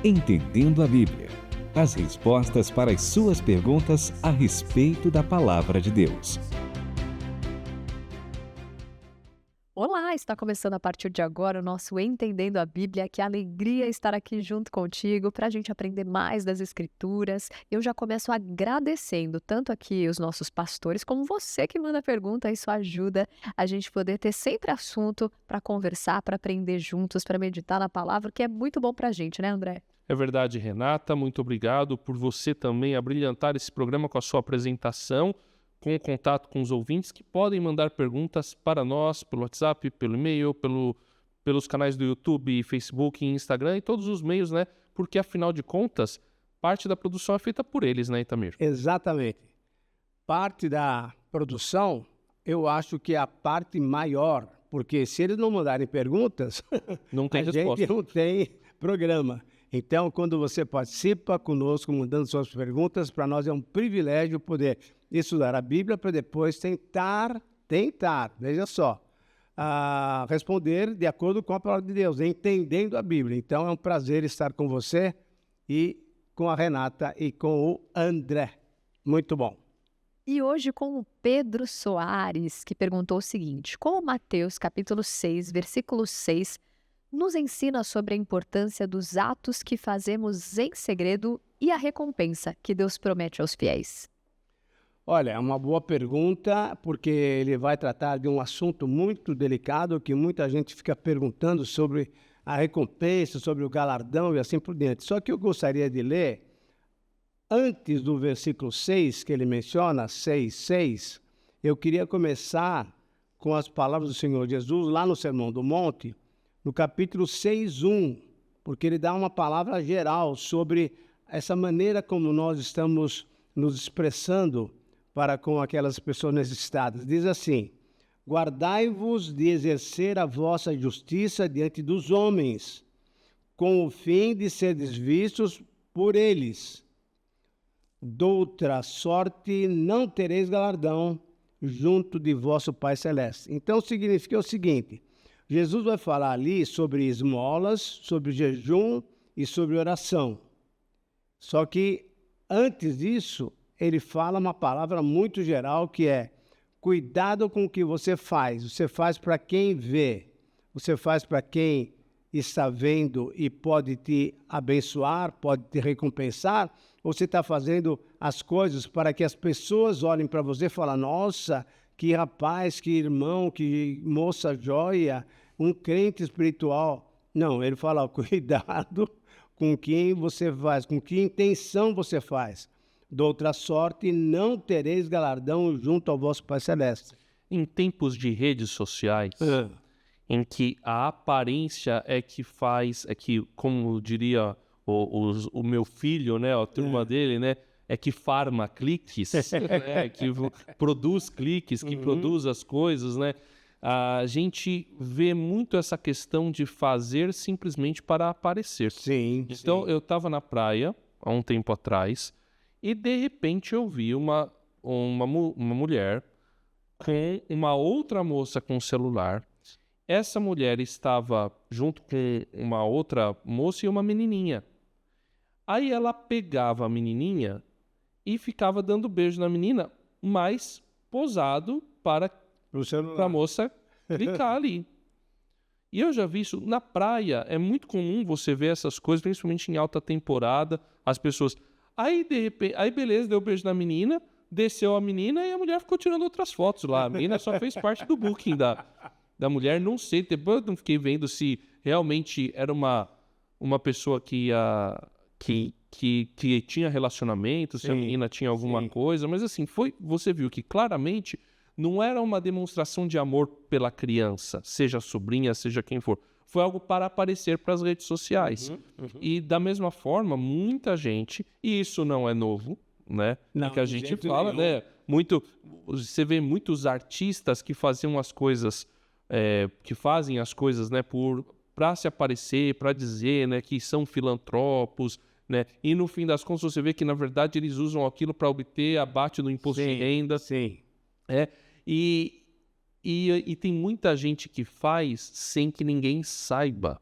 Entendendo a Bíblia. As respostas para as suas perguntas a respeito da Palavra de Deus. Olá, está começando a partir de agora o nosso Entendendo a Bíblia. Que alegria estar aqui junto contigo para a gente aprender mais das Escrituras. Eu já começo agradecendo tanto aqui os nossos pastores, como você que manda pergunta. Isso ajuda a gente poder ter sempre assunto para conversar, para aprender juntos, para meditar na palavra, que é muito bom para a gente, né, André? É verdade, Renata. Muito obrigado por você também abrilhantar esse programa com a sua apresentação, com o contato com os ouvintes que podem mandar perguntas para nós pelo WhatsApp, pelo e-mail, pelos canais do YouTube, Facebook, Instagram e todos os meios, né? Porque, afinal de contas, parte da produção é feita por eles, né, Itamir? Exatamente. Parte da produção, eu acho que é a parte maior, porque se eles não mandarem perguntas, Não tem a resposta. gente não tem programa. Então, quando você participa conosco, mandando suas perguntas, para nós é um privilégio poder estudar a Bíblia para depois tentar, veja só, responder de acordo com a palavra de Deus, entendendo a Bíblia. Então, é um prazer estar com você e com a Renata e com o André. Muito bom. E hoje com o Pedro Soares, que perguntou o seguinte: como Mateus capítulo 6, versículo 6, nos ensina sobre a importância dos atos que fazemos em segredo e a recompensa que Deus promete aos fiéis? Olha, é uma boa pergunta, porque ele vai tratar de um assunto muito delicado que muita gente fica perguntando sobre a recompensa, sobre o galardão e assim por diante. Só que eu gostaria de ler, antes do versículo 6, que ele menciona, 6:6, eu queria começar com as palavras do Senhor Jesus, lá no Sermão do Monte, no capítulo 6:1, porque ele dá uma palavra geral sobre essa maneira como nós estamos nos expressando para com aquelas pessoas necessitadas. Diz assim: guardai-vos de exercer a vossa justiça diante dos homens, com o fim de seres vistos por eles. Doutra sorte não tereis galardão junto de vosso Pai Celeste. Então significa o seguinte: Jesus vai falar ali sobre esmolas, sobre jejum e sobre oração. Só que antes disso, ele fala uma palavra muito geral que é: cuidado com o que você faz. Você faz para quem vê, você faz para quem está vendo e pode te abençoar, pode te recompensar, ou você está fazendo as coisas para que as pessoas olhem para você e falem: nossa, que rapaz, que irmão, que moça joia, um crente espiritual. Não, ele fala: ó, cuidado com quem você faz, com que intenção você faz. De outra sorte, não tereis galardão junto ao vosso Pai Celeste. Em tempos de redes sociais, em que a aparência é que faz, é que, como diria o meu filho, né, a turma dele, né, é que farma cliques, né, que produz cliques, que produz as coisas, né, a gente vê muito essa questão de fazer simplesmente para aparecer. Sim. Então, eu estava na praia, há um tempo atrás, e de repente eu vi uma mulher com uma outra moça com celular. Essa mulher estava junto com uma outra moça e uma menininha. Aí ela pegava a menininha e ficava dando beijo na menina, mas posado para a moça clicar ali. E eu já vi isso na praia. É muito comum você ver essas coisas, principalmente em alta temporada, as pessoas... Aí, de repente, beleza, deu beijo na menina, desceu a menina e a mulher ficou tirando outras fotos lá. A menina só fez parte do booking da mulher. Não sei, depois eu não fiquei vendo se realmente era uma pessoa que tinha relacionamento, se a menina tinha alguma coisa. Mas assim, você viu que claramente não era uma demonstração de amor pela criança, seja a sobrinha, seja quem for. Foi algo para aparecer para as redes sociais. E da mesma forma, muita gente, e isso não é novo, né? Não, que a de gente jeito fala, nenhum. né? Você vê muitos artistas que faziam as coisas, que fazem as coisas, né, para se aparecer, para dizer, né, que são filantropos, né? E no fim das contas você vê que na verdade eles usam aquilo para obter abate do imposto de renda. Sim. E tem muita gente que faz sem que ninguém saiba.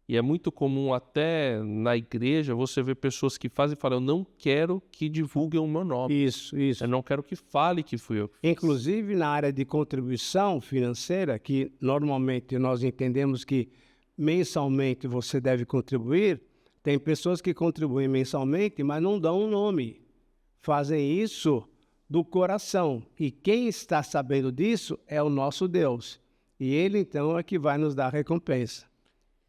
E é muito comum até na igreja você ver pessoas que fazem e falam, eu não quero que divulguem o meu nome. Isso. Eu não quero que fale que fui eu que fiz. Inclusive na área de contribuição financeira, que normalmente nós entendemos que mensalmente você deve contribuir, tem pessoas que contribuem mensalmente, mas não dão um nome. Fazem isso do coração. E quem está sabendo disso é o nosso Deus. E Ele, então, é que vai nos dar a recompensa.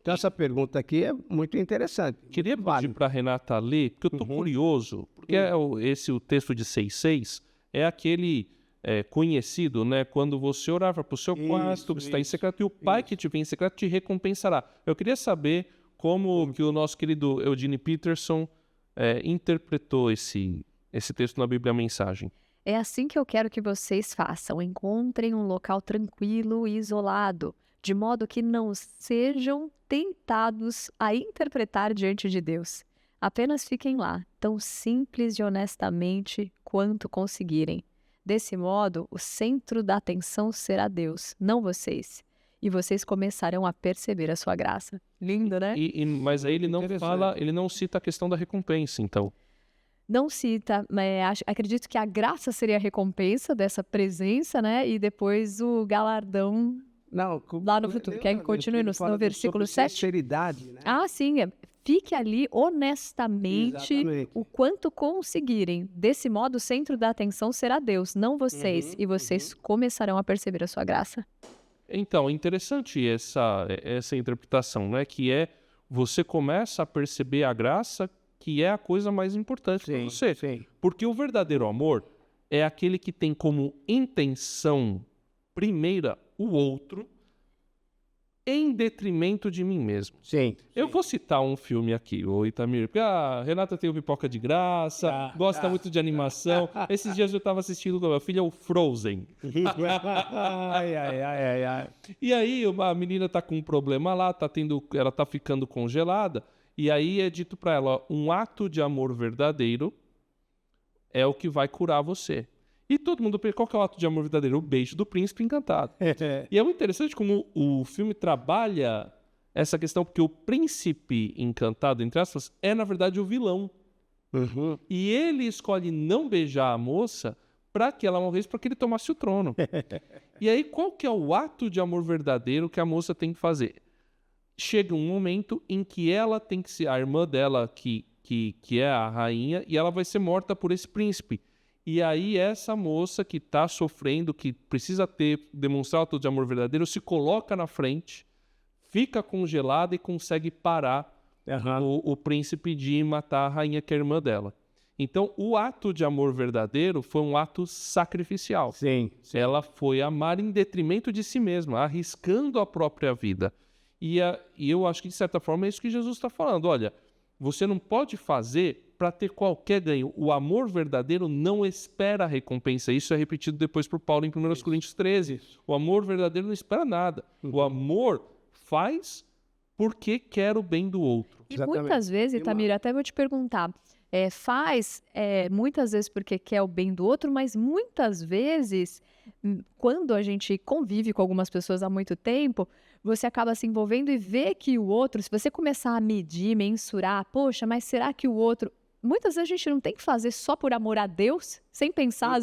Então, essa pergunta aqui é muito interessante. Queria pedir para a Renata ler, porque eu estou curioso, porque o texto de 6,6 é aquele conhecido, né? Quando você orava para o seu quarto, que está em secreto, e o Pai que te vê em secreto te recompensará. Eu queria saber como que o nosso querido Eugene Peterson interpretou esse texto na Bíblia, a mensagem. É assim que eu quero que vocês façam. Encontrem um local tranquilo e isolado, de modo que não sejam tentados a interpretar diante de Deus. Apenas fiquem lá, tão simples e honestamente quanto conseguirem. Desse modo, o centro da atenção será Deus, não vocês. E vocês começarão a perceber a sua graça. Lindo, né? Mas aí ele não fala, ele não cita a questão da recompensa, então. Não cita, mas acredito que a graça seria a recompensa dessa presença, né? E depois o galardão Não, lá no futuro. Quer que continue no versículo 7? Sinceridade, né? Ah, sim. Fique ali honestamente Exatamente. o quanto conseguirem. Desse modo, o centro da atenção será Deus, não vocês. E vocês começarão a perceber a sua graça. Então, é interessante essa interpretação, né? Que você começa a perceber a graça, que é a coisa mais importante para você. Sim. Porque o verdadeiro amor é aquele que tem como intenção primeira o outro em detrimento de mim mesmo. Sim. Eu vou citar um filme aqui, o Itamir, porque a Renata tem o Pipoca de Graça, gosta muito de animação. Esses dias eu estava assistindo com a minha filha o Frozen. Ai. E aí a menina tá com um problema lá, ela tá ficando congelada, e aí é dito para ela, ó, um ato de amor verdadeiro é o que vai curar você. E todo mundo pensa, qual que é o ato de amor verdadeiro? O beijo do príncipe encantado. E é muito interessante como o filme trabalha essa questão, porque o príncipe encantado, entre aspas, é na verdade o vilão. E ele escolhe não beijar a moça para que ela morresse, para que ele tomasse o trono. E aí, qual que é o ato de amor verdadeiro que a moça tem que fazer? Chega um momento em que ela tem que ser a irmã dela, que é a rainha, e ela vai ser morta por esse príncipe. E aí essa moça que está sofrendo, que precisa demonstrar o ato de amor verdadeiro, se coloca na frente, fica congelada e consegue parar o príncipe de matar a rainha, que é a irmã dela. Então, o ato de amor verdadeiro foi um ato sacrificial. Sim. Ela foi amar em detrimento de si mesma, arriscando a própria vida. E eu acho que, de certa forma, é isso que Jesus está falando. Olha, você não pode fazer para ter qualquer ganho. O amor verdadeiro não espera a recompensa. Isso é repetido depois por Paulo em 1 Coríntios 13. O amor verdadeiro não espera nada. O amor faz porque quer o bem do outro. E muitas vezes, Itamir, até vou te perguntar, faz muitas vezes porque quer o bem do outro, mas muitas vezes, quando a gente convive com algumas pessoas há muito tempo, você acaba se envolvendo e vê que o outro, se você começar a medir, mensurar, poxa, mas será que o outro... Muitas vezes a gente não tem que fazer só por amor a Deus, sem pensar,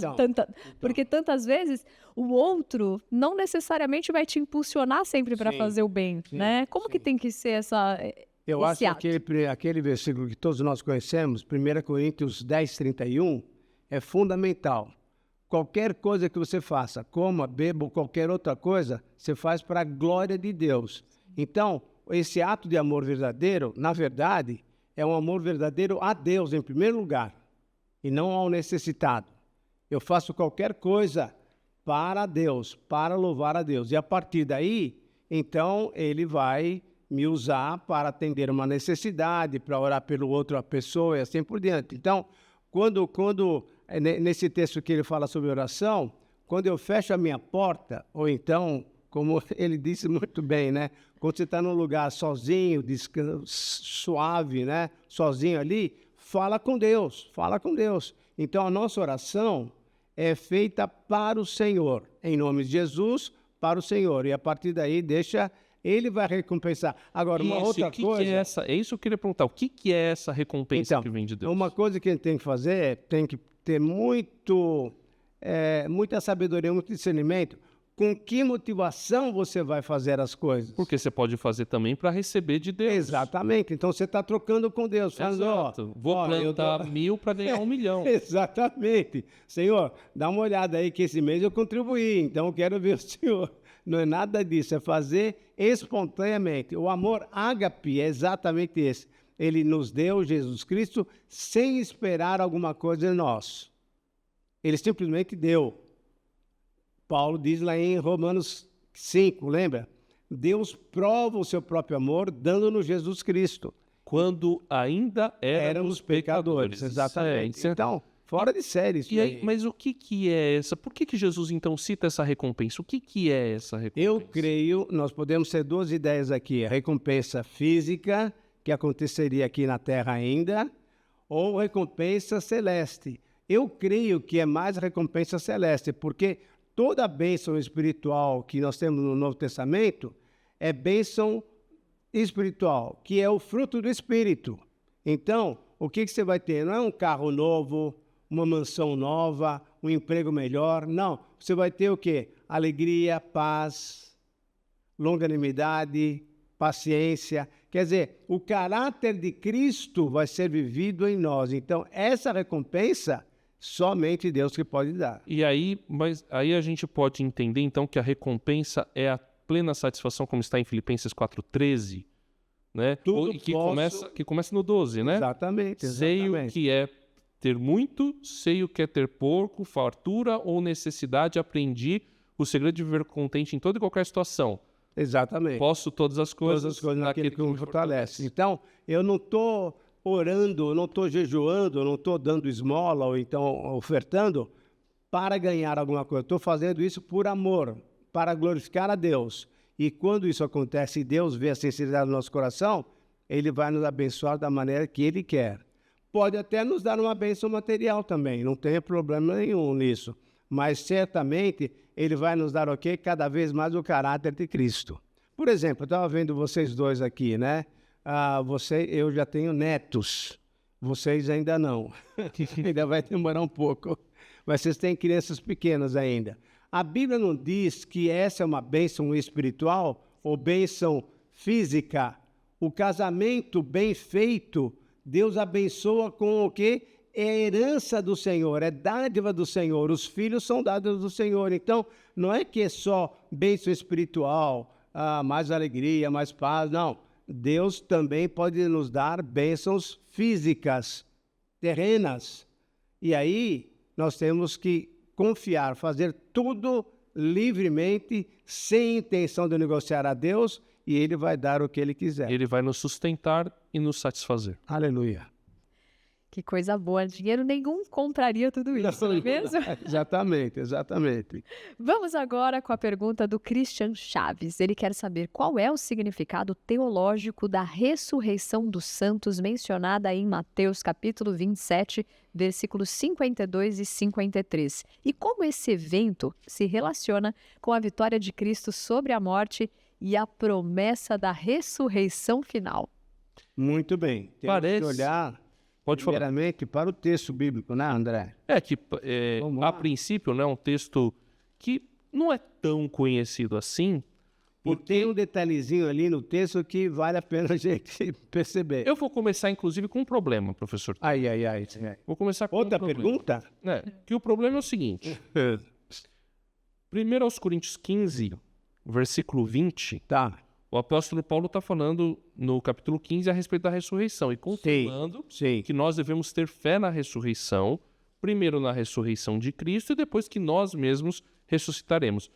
porque tantas vezes o outro não necessariamente vai te impulsionar sempre para fazer o bem, né? Como que tem que ser essa... Eu acho que aquele versículo que todos nós conhecemos, 1 Coríntios 10:31, é fundamental. Qualquer coisa que você faça, coma, beba ou qualquer outra coisa, você faz para a glória de Deus. Então, esse ato de amor verdadeiro, na verdade, é um amor verdadeiro a Deus, em primeiro lugar, e não ao necessitado. Eu faço qualquer coisa para Deus, para louvar a Deus. E a partir daí, então, Ele vai me usar para atender uma necessidade, para orar pelo outro, a pessoa e assim por diante. Então, nesse texto que ele fala sobre oração, quando eu fecho a minha porta, ou então, como ele disse muito bem, né? Quando você está num lugar sozinho, suave, né? Sozinho ali, fala com Deus. Então, a nossa oração é feita para o Senhor, em nome de Jesus, para o Senhor. E a partir daí, deixa Ele vai recompensar. Agora, uma Isso, outra o que coisa... que é essa? É isso que eu queria perguntar. O que que é essa recompensa Então, que vem de Deus? uma coisa que a gente tem que fazer é tem que ter muita sabedoria, muito discernimento. Com que motivação você vai fazer as coisas? Porque você pode fazer também para receber de Deus. Exatamente. Então você está trocando com Deus. Falando, Exato. Vou eu plantar dou- 1000 para ganhar 1 milhão. Exatamente. Senhor, dá uma olhada aí que esse mês eu contribuí, então eu quero ver o Senhor. Não é nada disso, é fazer espontaneamente. O amor ágape é exatamente esse. Ele nos deu Jesus Cristo sem esperar alguma coisa de nós. Ele simplesmente deu. Paulo diz lá em Romanos 5, lembra? Deus prova o seu próprio amor dando-nos Jesus Cristo. Quando ainda éramos pecadores. Exatamente. Isso é- Então, fora de série isso E aí, aí. mas o que que é essa? Por que que Jesus então cita essa recompensa? O que que é essa recompensa? Eu creio, nós podemos ter duas ideias aqui: a recompensa física, que aconteceria aqui na Terra ainda, ou recompensa celeste. Eu creio que é mais a recompensa celeste, porque toda a bênção espiritual que nós temos no Novo Testamento é bênção espiritual, que é o fruto do Espírito. Então, o que você vai ter? Não é um carro novo, uma mansão nova, um emprego melhor. Não. Você vai ter o quê? Alegria, paz, longanimidade, paciência. Quer dizer, o caráter de Cristo vai ser vivido em nós. Então, essa recompensa, somente Deus que pode dar. E aí, mas aí a gente pode entender então que a recompensa é a plena satisfação, como está em Filipenses 4:13, né? Tudo E que posso- começa no 12, né? Exatamente, Sei o exatamente. que é ter muito, sei o que é ter pouco, fartura ou necessidade, aprendi o segredo de viver contente em toda e qualquer situação. Exatamente. Posso todas as coisas, Todas as coisas naquele que me fortalece. Então, eu não estou orando, eu não estou jejuando, eu não estou dando esmola ou então ofertando para ganhar alguma coisa. Estou fazendo isso por amor, para glorificar a Deus. E quando isso acontece e Deus vê a sinceridade do nosso coração, Ele vai nos abençoar da maneira que Ele quer. Pode até nos dar uma bênção material também, não tem problema nenhum nisso. Mas certamente Ele vai nos dar, cada vez mais o caráter de Cristo. Por exemplo, eu estava vendo vocês dois aqui, né? Eu já tenho netos, vocês ainda não. Ainda vai demorar um pouco. Mas vocês têm crianças pequenas ainda. A Bíblia não diz que essa é uma bênção espiritual ou bênção física. O casamento bem feito, Deus abençoa com o quê? É a herança do Senhor, é dádiva do Senhor. Os filhos são dádivas do Senhor. Então, não é que é só bênção espiritual, mais alegria, mais paz. Não. Deus também pode nos dar bênçãos físicas, terrenas. E aí, nós temos que confiar, fazer tudo livremente, sem intenção de negociar a Deus, e Ele vai dar o que Ele quiser. Ele vai nos sustentar e nos satisfazer. Aleluia. Que coisa boa. Dinheiro nenhum compraria tudo isso, não é mesmo? Exatamente, exatamente. Vamos agora com a pergunta do Christian Chaves. Ele quer saber qual é o significado teológico da ressurreição dos santos mencionada em Mateus capítulo 27, versículos 52 e 53. E como esse evento se relaciona com a vitória de Cristo sobre a morte e a promessa da ressurreição final. Muito bem. Temos Parece- que olhar, Pode falar. primeiramente, para o texto bíblico, né, André? Vamos lá. A princípio, né, um texto que não é tão conhecido assim. E tem um detalhezinho ali no texto que vale a pena a gente perceber. Eu vou começar, inclusive, com um problema, professor. Ai. Vou começar com Outra um problema. pergunta? Que o problema é o seguinte. 1 aos Coríntios 15, versículo 20, Tá, o apóstolo Paulo está falando no capítulo 15 a respeito da ressurreição e confirmando sim. que nós devemos ter fé na ressurreição, primeiro na ressurreição de Cristo e depois que nós mesmos ressuscitaremos.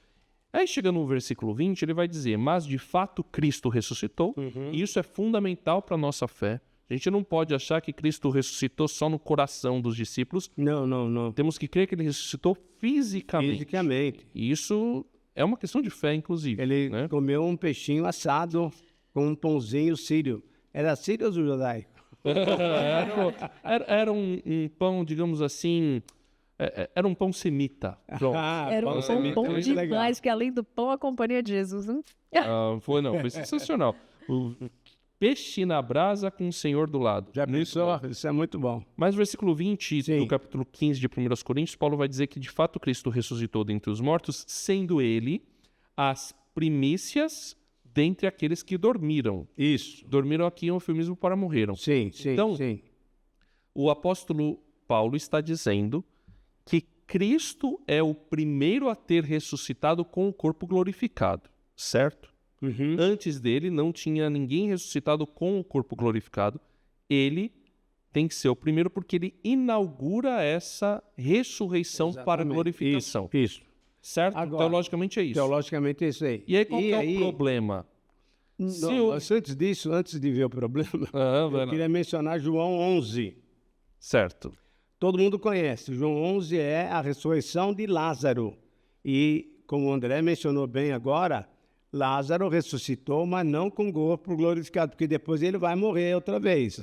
Aí chega no versículo 20, ele vai dizer, mas de fato Cristo ressuscitou, e isso é fundamental para a nossa fé. A gente não pode achar que Cristo ressuscitou só no coração dos discípulos, Não. temos que crer que ele ressuscitou fisicamente. Fisicamente. E isso é uma questão de fé, inclusive. Ele né? comeu um peixinho assado com um pãozinho sírio. Era sírio ou judaico? Era um pão, digamos assim, Era um pão semita. Pronto. Era um pão pão semita, bom muito legal. demais, porque além do pão, a companhia de Jesus. Foi sensacional. O peixe na brasa com o Senhor do lado. Já Muito pensou? bom. Isso é muito bom. Mas no versículo 20 Sim. do capítulo 15 de 1 Coríntios, Paulo vai dizer que de fato Cristo ressuscitou dentre os mortos, sendo ele as primícias dentre aqueles que dormiram. Isso. Dormiram aqui é um eufemismo para morreram. Sim, sim, Então, sim. O apóstolo Paulo está dizendo que Cristo é o primeiro a ter ressuscitado com o corpo glorificado, certo? Uhum. Antes dele não tinha ninguém ressuscitado com o corpo glorificado. Ele tem que ser o primeiro porque ele inaugura essa ressurreição para a Exatamente. glorificação. Isso. Certo? Agora, Teologicamente é isso. Teologicamente é isso aí. E aí qual que é o problema? Se o- Mas antes disso, antes de ver o problema, vai eu lá. queria mencionar João 11. Certo. Todo mundo conhece. João 11 é a ressurreição de Lázaro. E, como o André mencionou bem agora, Lázaro ressuscitou, mas não com o corpo glorificado, porque depois ele vai morrer outra vez.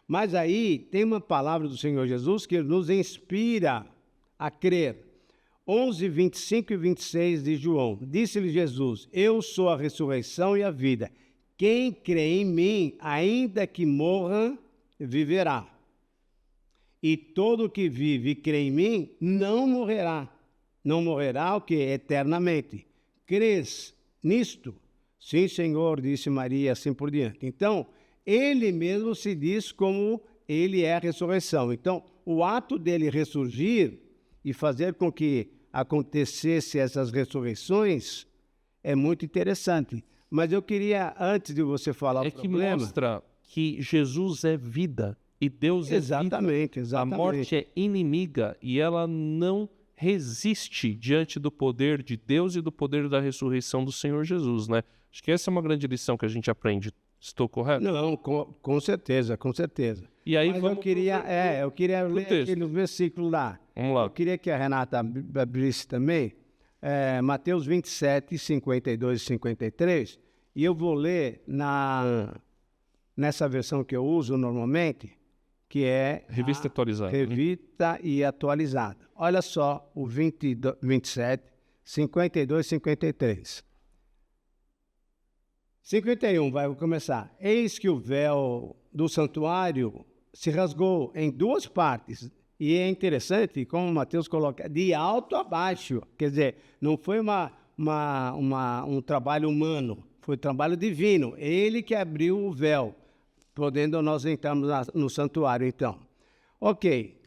Mas aí tem uma palavra do Senhor Jesus que nos inspira a crer. 11, 25 e 26 de João. Disse-lhe Jesus: Eu sou a ressurreição e a vida. Quem crê em mim, ainda que morra, viverá. E todo que vive e crê em mim, não morrerá. Não morrerá o que? Eternamente. Crês nisto? Sim, Senhor, disse Maria, assim por diante. Então, ele mesmo se diz como ele é a ressurreição. Então, o ato dele ressurgir e fazer com que acontecesse essas ressurreições é muito interessante. Mas eu queria, antes de você falar o Que problema... mostra que Jesus é vida e Deus é vida. Exatamente. A morte é inimiga e ela não resiste diante do poder de Deus e do poder da ressurreição do Senhor Jesus, né? Acho que essa é uma grande lição que a gente aprende. Estou correto? Não, com certeza, com certeza. E aí Mas vamos eu queria ler texto. aquele versículo lá. Vamos lá. Eu queria que a Renata abrisse também, Mateus 27, 52 e 53, e eu vou ler nessa versão que eu uso normalmente, que é Revista atualizada. Revista e atualizada. Olha só o 27, 52 e 53. 51, vou começar. Eis que o véu do santuário se rasgou em duas partes. E é interessante, como Mateus coloca, de alto a baixo. Quer dizer, não foi um trabalho humano, foi um trabalho divino. Ele que abriu o véu, podendo nós entrarmos no santuário, então. Ok.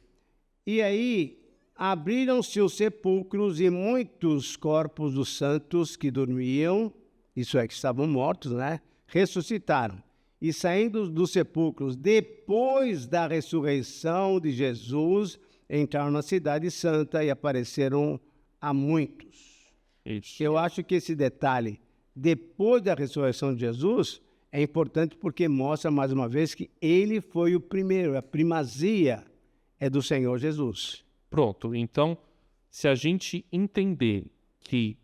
E aí, abriram-se os sepulcros e muitos corpos dos santos que dormiam, isso é, que estavam mortos, né? Ressuscitaram. E saindo dos sepulcros, depois da ressurreição de Jesus, entraram na cidade santa e apareceram a muitos. Isso. Eu acho que esse detalhe, depois da ressurreição de Jesus, é importante porque mostra, mais uma vez, que ele foi o primeiro, a primazia é do Senhor Jesus. Pronto. Então, se a gente entender que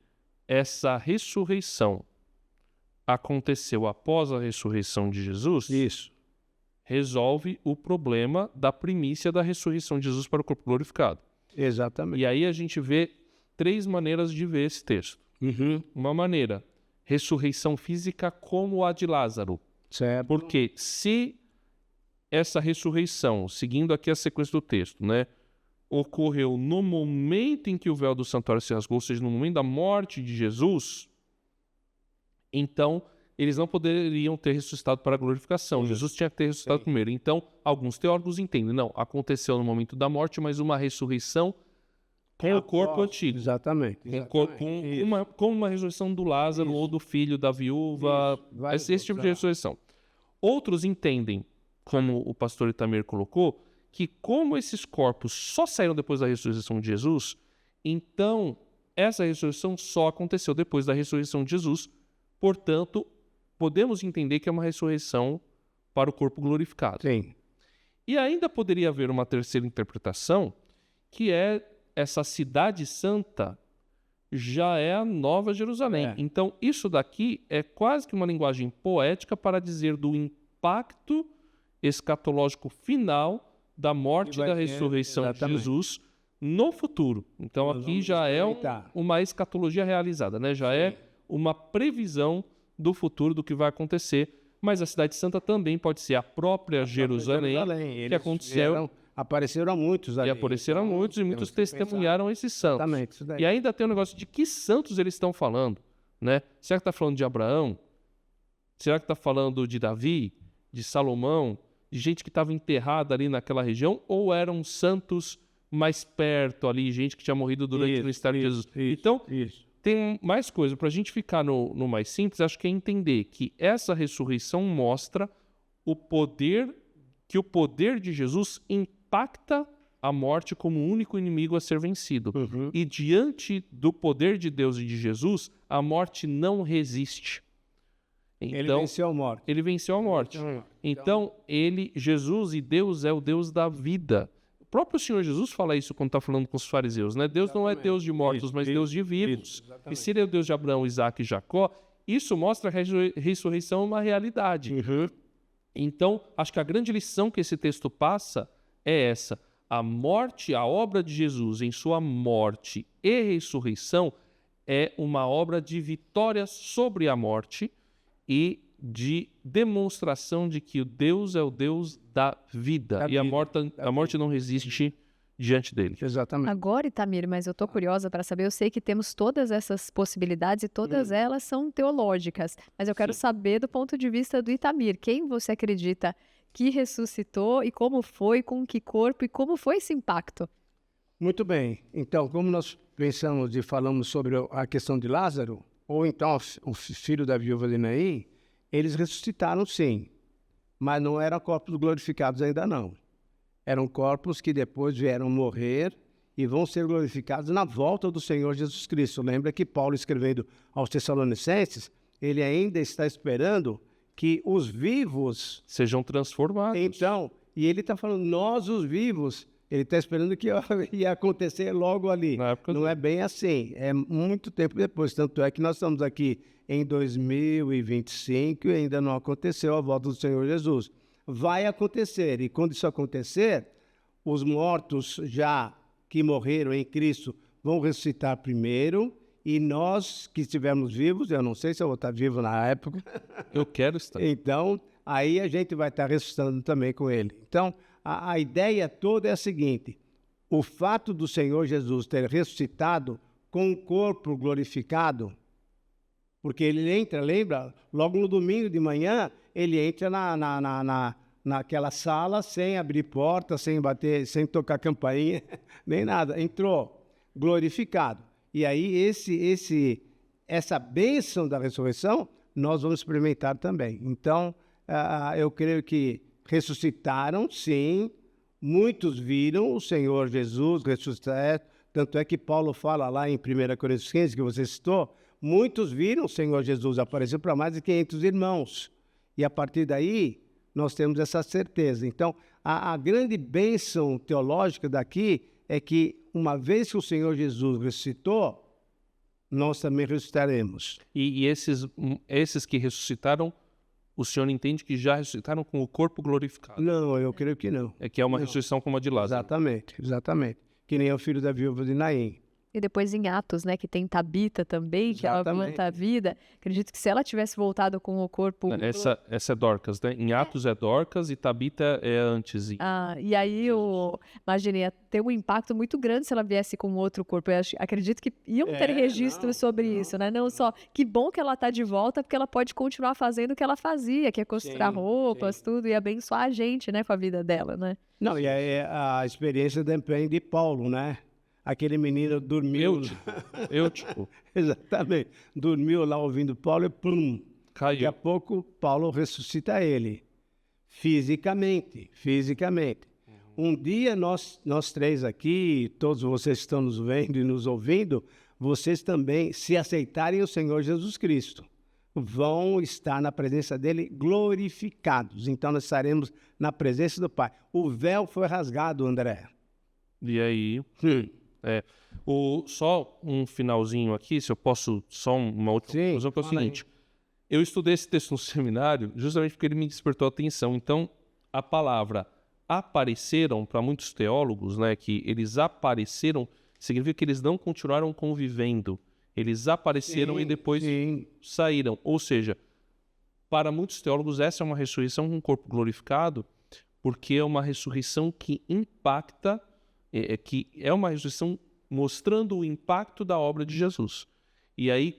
essa ressurreição aconteceu após a ressurreição de Jesus, Isso. resolve o problema da primícia da ressurreição de Jesus para o corpo glorificado. Exatamente. E aí a gente vê três maneiras de ver esse texto. Uhum. Uma maneira, ressurreição física como a de Lázaro. Certo. Porque se essa ressurreição, seguindo aqui a sequência do texto, né, ocorreu no momento em que o véu do santuário se rasgou, ou seja, no momento da morte de Jesus, então eles não poderiam ter ressuscitado para a glorificação. Jesus tinha que ter ressuscitado primeiro. Então, alguns teólogos entendem, não, aconteceu no momento da morte, mas uma ressurreição com o corpo antigo. Exatamente. Com uma ressurreição do Lázaro ou do filho da viúva, esse tipo de ressurreição. Outros entendem, como o pastor Itamir colocou, que como esses corpos só saíram depois da ressurreição de Jesus, então essa ressurreição só aconteceu depois da ressurreição de Jesus, portanto, podemos entender que é uma ressurreição para o corpo glorificado. Sim. E ainda poderia haver uma terceira interpretação, que é essa cidade santa já é a Nova Jerusalém. Então, isso daqui é quase que uma linguagem poética para dizer do impacto escatológico final da morte e da ressurreição de Jesus no futuro. Então Nós aqui vamos já é experimentar. uma escatologia realizada, né? Já é uma previsão do futuro do que vai acontecer. Mas a Cidade Santa também pode ser a própria Jerusalém, que Eles aconteceu apareceram a muitos ali. e apareceram Então, muitos e temos muitos que pensar. testemunharam esses santos. Exatamente, isso daí. E ainda tem o negócio de que santos eles estão falando, né? Será que está falando de Abraão? Será que está falando de Davi, de Salomão, de gente que estava enterrada ali naquela região? Ou eram santos mais perto ali, gente que tinha morrido durante o ministério de Jesus? Então, Isso. tem mais coisa. Para a gente ficar no mais simples, acho que é entender que essa ressurreição mostra o poder de Jesus impacta a morte como o único inimigo a ser vencido. Uhum. E diante do poder de Deus e de Jesus, a morte não resiste. Ele Então, venceu a morte. ele venceu a morte. Então, Jesus e Deus é o Deus da vida. O próprio Senhor Jesus fala isso quando está falando com os fariseus, né? Deus não é Deus de mortos, mas Deus de vivos. E se ele é o Deus de Abraão, Isaac e Jacó, isso mostra a ressurreição uma realidade. Uhum. Então, acho que a grande lição que esse texto passa é essa. A morte, a obra de Jesus em sua morte e ressurreição é uma obra de vitória sobre a morte e de demonstração de que o Deus é o Deus da vida. E a morte não resiste diante dele. Exatamente. Agora, Itamir, mas eu tô curiosa para saber, eu sei que temos todas essas possibilidades e todas elas são teológicas, mas eu quero saber do ponto de vista do Itamir, quem você acredita que ressuscitou e como foi, com que corpo e como foi esse impacto? Muito bem. Então, como nós pensamos e falamos sobre a questão de Lázaro, ou então o filho da viúva de Naim, eles ressuscitaram sim, mas não eram corpos glorificados ainda não. Eram corpos que depois vieram morrer e vão ser glorificados na volta do Senhor Jesus Cristo. Lembra que Paulo, escrevendo aos Tessalonicenses, ele ainda está esperando que os vivos... Sejam transformados. Então, e ele está falando, nós os vivos, ele está esperando que ia acontecer logo ali. Na época Não é bem assim, é muito tempo depois. Tanto é que nós estamos aqui em 2025 e ainda não aconteceu a volta do Senhor Jesus. Vai acontecer, e quando isso acontecer, os mortos já que morreram em Cristo vão ressuscitar primeiro, e nós que estivermos vivos, eu não sei se eu vou estar vivo na época, Eu quero estar. então aí a gente vai estar ressuscitando também com ele. Então, a ideia toda é a seguinte: o fato do Senhor Jesus ter ressuscitado com o corpo glorificado, porque ele entra, lembra? Logo no domingo de manhã, ele entra naquela sala sem abrir porta, sem bater, sem tocar campainha, nem nada. Entrou glorificado. E aí essa bênção da ressurreição nós vamos experimentar também. Então, eu creio que ressuscitaram, sim. Muitos viram o Senhor Jesus ressuscitar. Tanto é que Paulo fala lá em 1 Coríntios 15, que você citou, muitos viram o Senhor Jesus, apareceu para mais de 500 irmãos. E a partir daí, nós temos essa certeza. Então, a grande bênção teológica daqui é que, uma vez que o Senhor Jesus ressuscitou, nós também ressuscitaremos. E esses que ressuscitaram, o senhor entende que já ressuscitaram com o corpo glorificado? Não, eu creio que não. É que é uma ressurreição como a de Lázaro. Exatamente. Que nem o filho da viúva de Naim. E depois em Atos, né, que tem Tabita também, que ela Exatamente. planta a vida. Acredito que se ela tivesse voltado com o corpo... Essa é Dorcas, né? Em Atos é Dorcas e Tabita é antes. E aí, imagine, ia ter um impacto muito grande se ela viesse com outro corpo. Eu acredito que iam ter registros sobre isso, né? Não só, que bom que ela está de volta, porque ela pode continuar fazendo o que ela fazia, que é costurar roupas, tudo, e abençoar a gente, né, com a vida dela, né? Não, e aí a experiência também de Paulo, né? Aquele menino dormiu. Eutico. Exatamente. Dormiu lá ouvindo Paulo e plum. Caiu. Daqui a pouco, Paulo ressuscita ele. Fisicamente. Um dia nós três aqui, todos vocês que estão nos vendo e nos ouvindo, vocês também, se aceitarem o Senhor Jesus Cristo, vão estar na presença dele glorificados. Então nós estaremos na presença do Pai. O véu foi rasgado, André. E aí... Só um finalzinho aqui, se eu posso, só uma outra conclusão, que é o seguinte. Eu estudei esse texto no seminário justamente porque ele me despertou a atenção. Então, a palavra apareceram, para muitos teólogos, né, que eles apareceram, significa que eles não continuaram convivendo. Eles apareceram e depois saíram. Ou seja, para muitos teólogos, essa é uma ressurreição com um corpo glorificado, porque é uma ressurreição que impacta, que é uma ressurreição mostrando o impacto da obra de Jesus. E aí,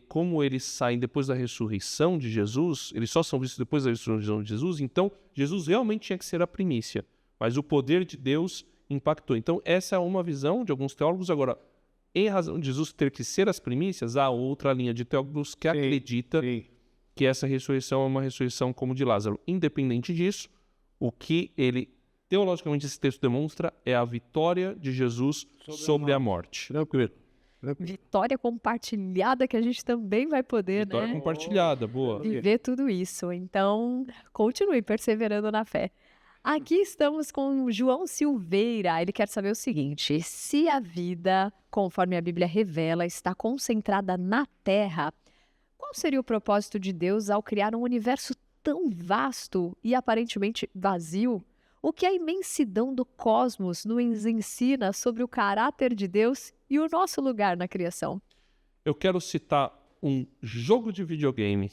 como eles saem depois da ressurreição de Jesus, eles só são vistos depois da ressurreição de Jesus, então Jesus realmente tinha que ser a primícia, mas o poder de Deus impactou. Então, essa é uma visão de alguns teólogos. Agora, em razão de Jesus ter que ser as primícias, há outra linha de teólogos que acredita que essa ressurreição é uma ressurreição como de Lázaro. Independente disso, o que teologicamente esse texto demonstra é a vitória de Jesus sobre a morte. Tranquilo. Vitória compartilhada que a gente também vai poder, Vitória né? compartilhada, boa. Viver tudo isso. Então, continue perseverando na fé. Aqui estamos com o João Silveira. Ele quer saber o seguinte: se a vida, conforme a Bíblia revela, está concentrada na Terra, qual seria o propósito de Deus ao criar um universo tão vasto e aparentemente vazio? O que a imensidão do cosmos nos ensina sobre o caráter de Deus e o nosso lugar na criação? Eu quero citar um jogo de videogame.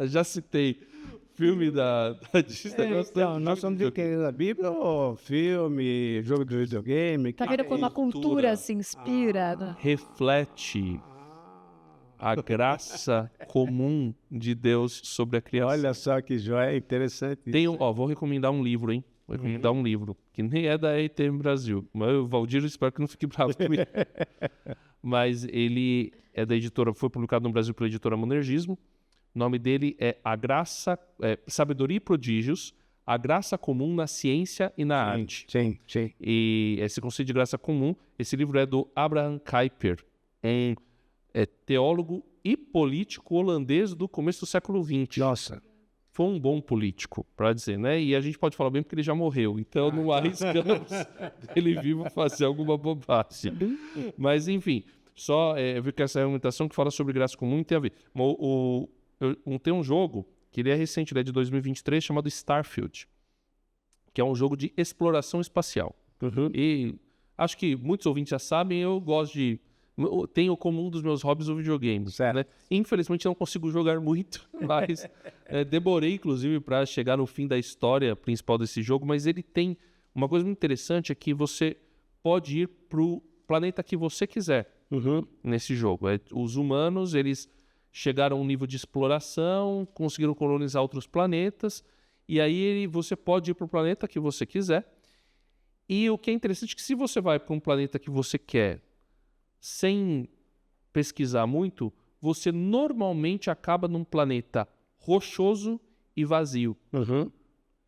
Já citei filme da Disney. Então, nós somos de quem? Da Bíblia ou filme, jogo de videogame? Tá vendo como a cultura se inspira? Né? Reflete a graça comum de Deus sobre a criação. Olha só que joia, interessante. Vou recomendar um livro, hein? Vou recomendar um livro, que nem é da EITM Brasil. Mas o Valdir, eu espero que não fique bravo comigo. Mas ele é da editora, foi publicado no Brasil pela editora Monergismo. O nome dele é Sabedoria e Prodígios, a graça comum na ciência e na arte. Sim. E esse conceito de graça comum, esse livro é do Abraham Kuyper, teólogo e político holandês do começo do século XX. Nossa. Foi um bom político, para dizer, né? E a gente pode falar bem porque ele já morreu, então não arriscamos ele vivo fazer alguma bobagem. Mas, enfim, eu vi que essa argumentação que fala sobre graça comum tem a ver. Tem um jogo, que ele é recente, ele é de 2023, chamado Starfield, que é um jogo de exploração espacial. E acho que muitos ouvintes já sabem, eu tenho como um dos meus hobbies o videogame. Né? Infelizmente não consigo jogar muito, mas demorei inclusive para chegar no fim da história principal desse jogo, mas ele tem uma coisa muito interessante, é que você pode ir para o planeta que você quiser nesse jogo. Os humanos, eles chegaram a um nível de exploração, conseguiram colonizar outros planetas, e aí você pode ir para o planeta que você quiser. E o que é interessante é que se você vai para um planeta que você quer, sem pesquisar muito, você normalmente acaba num planeta rochoso e vazio.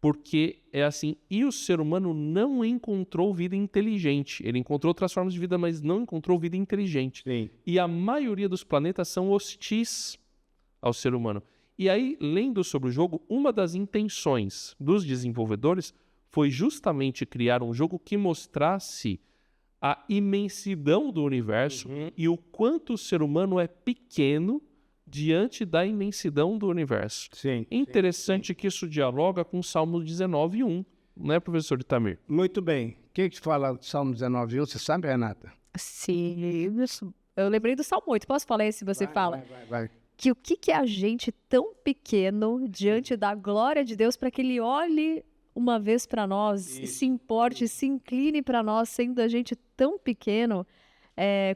Porque é assim, e o ser humano não encontrou vida inteligente. Ele encontrou outras formas de vida, mas não encontrou vida inteligente. Sim. E a maioria dos planetas são hostis ao ser humano. E aí, lendo sobre o jogo, uma das intenções dos desenvolvedores foi justamente criar um jogo que mostrasse a imensidão do universo e o quanto o ser humano é pequeno diante da imensidão do universo. Sim. Interessante que isso dialoga com o Salmo 19:1, né, professor Itamir? Muito bem. O que fala do Salmo 19:1? Você sabe, Renata? Sim, eu lembrei do Salmo 8. Posso falar esse? Você fala? Vai. Que o que é a gente tão pequeno diante da glória de Deus para que Ele olhe uma vez para nós, se importe, se incline para nós, sendo a gente tão pequeno.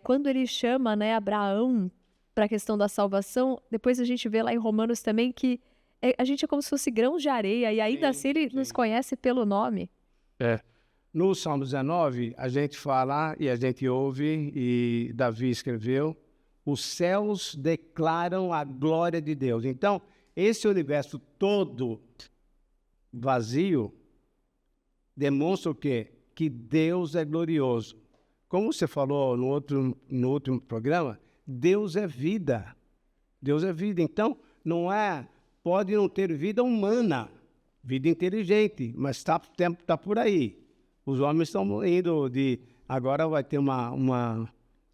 Quando Ele chama, né, Abraão para a questão da salvação, depois a gente vê lá em Romanos também que a gente é como se fosse grãos de areia, e ainda assim Ele nos conhece pelo nome. No Salmo 19, a gente fala e a gente ouve, e Davi escreveu, os céus declaram a glória de Deus. Então, esse universo todo vazio demonstra o quê? Que Deus é glorioso. Como você falou no último programa, Deus é vida. Deus é vida. Então, pode não ter vida humana, vida inteligente, mas o tempo está por aí. Os homens estão indo agora vai ter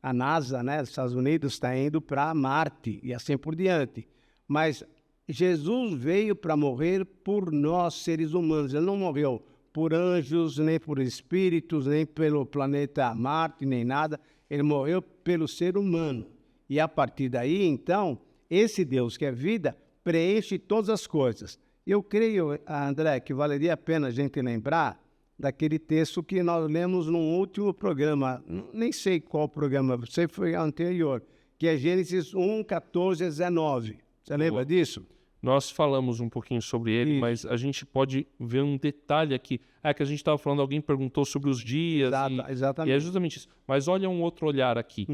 a NASA, né, dos Estados Unidos está indo para Marte e assim por diante. Mas Jesus veio para morrer por nós, seres humanos. Ele não morreu por anjos, nem por espíritos, nem pelo planeta Marte, nem nada. Ele morreu pelo ser humano. E a partir daí, então, esse Deus que é vida preenche todas as coisas. Eu creio, André, que valeria a pena a gente lembrar daquele texto que nós lemos no último programa, nem sei qual programa, sei que foi anterior, que é Gênesis 1, 14 a 19. Você lembra disso? Nós falamos um pouquinho sobre ele, Isso. mas a gente pode ver um detalhe aqui. Que a gente estava falando, alguém perguntou sobre os dias. Exatamente. E é justamente isso. Mas olha um outro olhar aqui.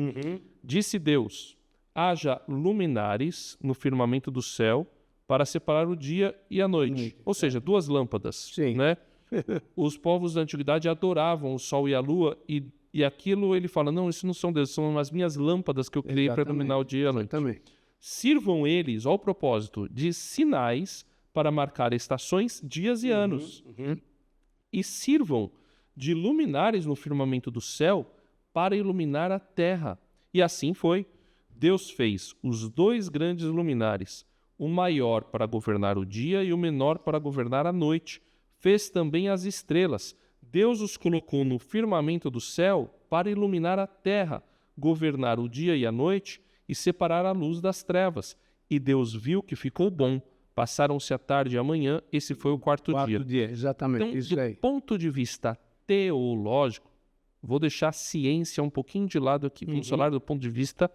Disse Deus, haja luminares no firmamento do céu para separar o dia e a noite. Ou seja, 2 lâmpadas. Sim. Né? Os povos da antiguidade adoravam o sol e a lua e aquilo ele fala, não, isso não são deuses, são as minhas lâmpadas que eu criei para iluminar o dia e a noite. Exatamente. Sirvam eles, ao propósito, de sinais para marcar estações, dias e anos. E sirvam de luminares no firmamento do céu para iluminar a terra. E assim foi. Deus fez os 2 grandes luminares, o maior para governar o dia e o menor para governar a noite. Fez também as estrelas. Deus os colocou no firmamento do céu para iluminar a terra, governar o dia e a noite e separar a luz das trevas. E Deus viu que ficou bom. Passaram-se a tarde e a manhã, esse foi o quarto dia. Exatamente, Então, isso aí. do ponto de vista teológico, vou deixar a ciência um pouquinho de lado aqui, vamos falar do ponto de vista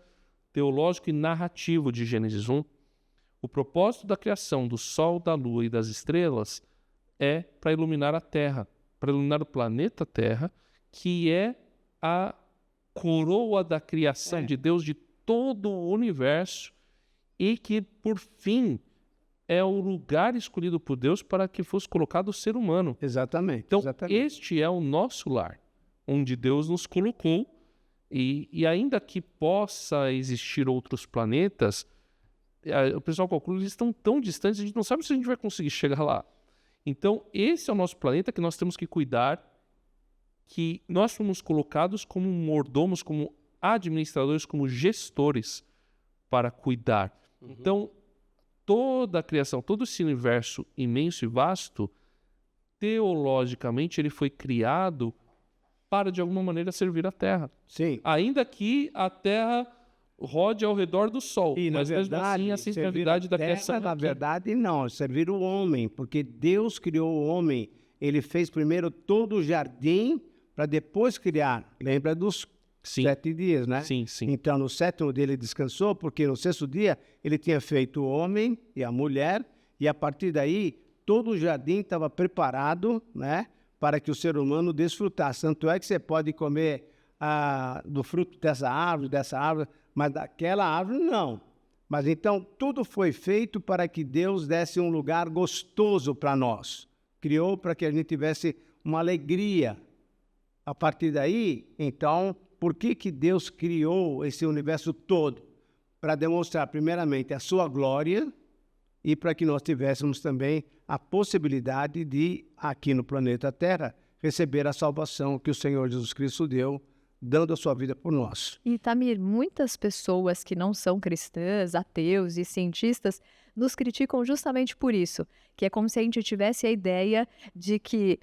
teológico e narrativo de Gênesis 1. O propósito da criação do Sol, da Lua e das estrelas é para iluminar a Terra, para iluminar o planeta Terra, que é a coroa da criação de Deus de todo o universo e que, por fim, é o lugar escolhido por Deus para que fosse colocado o ser humano. Exatamente. Então, exatamente. este é o nosso lar, onde Deus nos colocou e ainda que possa existir outros planetas, o pessoal calcula que eles estão tão distantes, a gente não sabe se a gente vai conseguir chegar lá. Então, esse é o nosso planeta que nós temos que cuidar, que nós fomos colocados como mordomos, como administradores, como gestores para cuidar. Então, toda a criação, todo esse universo imenso e vasto, teologicamente, ele foi criado para, de alguma maneira, servir a Terra. Sim. Ainda que a Terra rode ao redor do Sol, E, mas na mesmo verdade, assim a centralidade da criação... na aqui. verdade, não. Servir o homem, porque Deus criou o homem. Ele fez primeiro todo o jardim para depois criar. Lembra dos Sim. 7 dias, né? Sim, sim. Então, no 7º dia ele descansou, porque no 6º dia ele tinha feito o homem e a mulher, e a partir daí todo o jardim estava preparado, né, para que o ser humano desfrutasse. Tanto é que você pode comer do fruto dessa árvore, mas daquela árvore não. Mas então tudo foi feito para que Deus desse um lugar gostoso para nós. Criou para que a gente tivesse uma alegria. A partir daí, então, por que Deus criou esse universo todo? Para demonstrar, primeiramente, a sua glória e para que nós tivéssemos também a possibilidade de, aqui no planeta Terra, receber a salvação que o Senhor Jesus Cristo deu, dando a sua vida por nós. E, Tamir, muitas pessoas que não são cristãs, ateus e cientistas nos criticam justamente por isso, que é como se a gente tivesse a ideia de que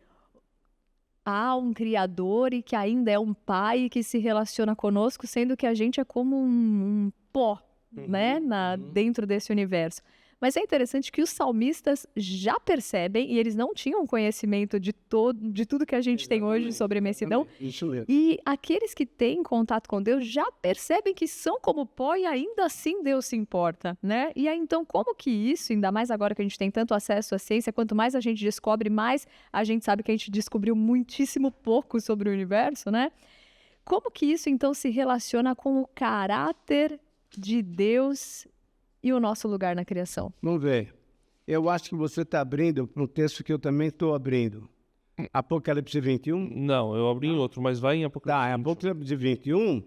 há um Criador e que ainda é um Pai que se relaciona conosco, sendo que a gente é como um pó, né, dentro desse universo. Mas é interessante que os salmistas já percebem, e eles não tinham conhecimento de tudo que a gente tem hoje sobre imensidão, Isso mesmo. e aqueles que têm contato com Deus já percebem que são como pó e ainda assim Deus se importa, né? E aí, então, como que isso, ainda mais agora que a gente tem tanto acesso à ciência, quanto mais a gente descobre, mais a gente sabe que a gente descobriu muitíssimo pouco sobre o universo, né? Como que isso, então, se relaciona com o caráter de Deus e o nosso lugar na criação? Vamos ver. Eu acho que você está abrindo para um texto que eu também estou abrindo. Apocalipse 21. Não, eu abri em outro, mas vai em Apocalipse. Tá, Apocalipse 21,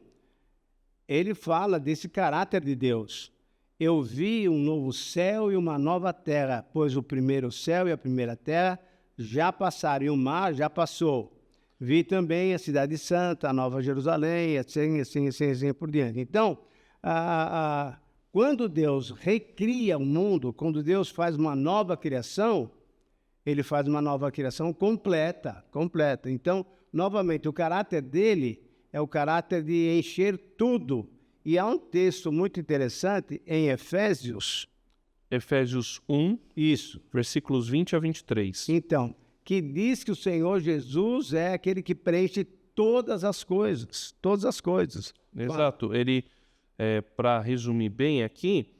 ele fala desse caráter de Deus. Eu vi um novo céu e uma nova terra, pois o primeiro céu e a primeira terra já passaram, e o mar já passou. Vi também a cidade santa, a nova Jerusalém, assim por diante. Então, quando Deus recria o mundo, quando Deus faz uma nova criação, ele faz uma nova criação completa. Então, novamente, o caráter dele é o caráter de encher tudo. E há um texto muito interessante em Efésios. Efésios 1, Isso. versículos 20 a 23. Então, que diz que o Senhor Jesus é aquele que preenche todas as coisas. Todas as coisas. Exato. Ele, para resumir bem aqui,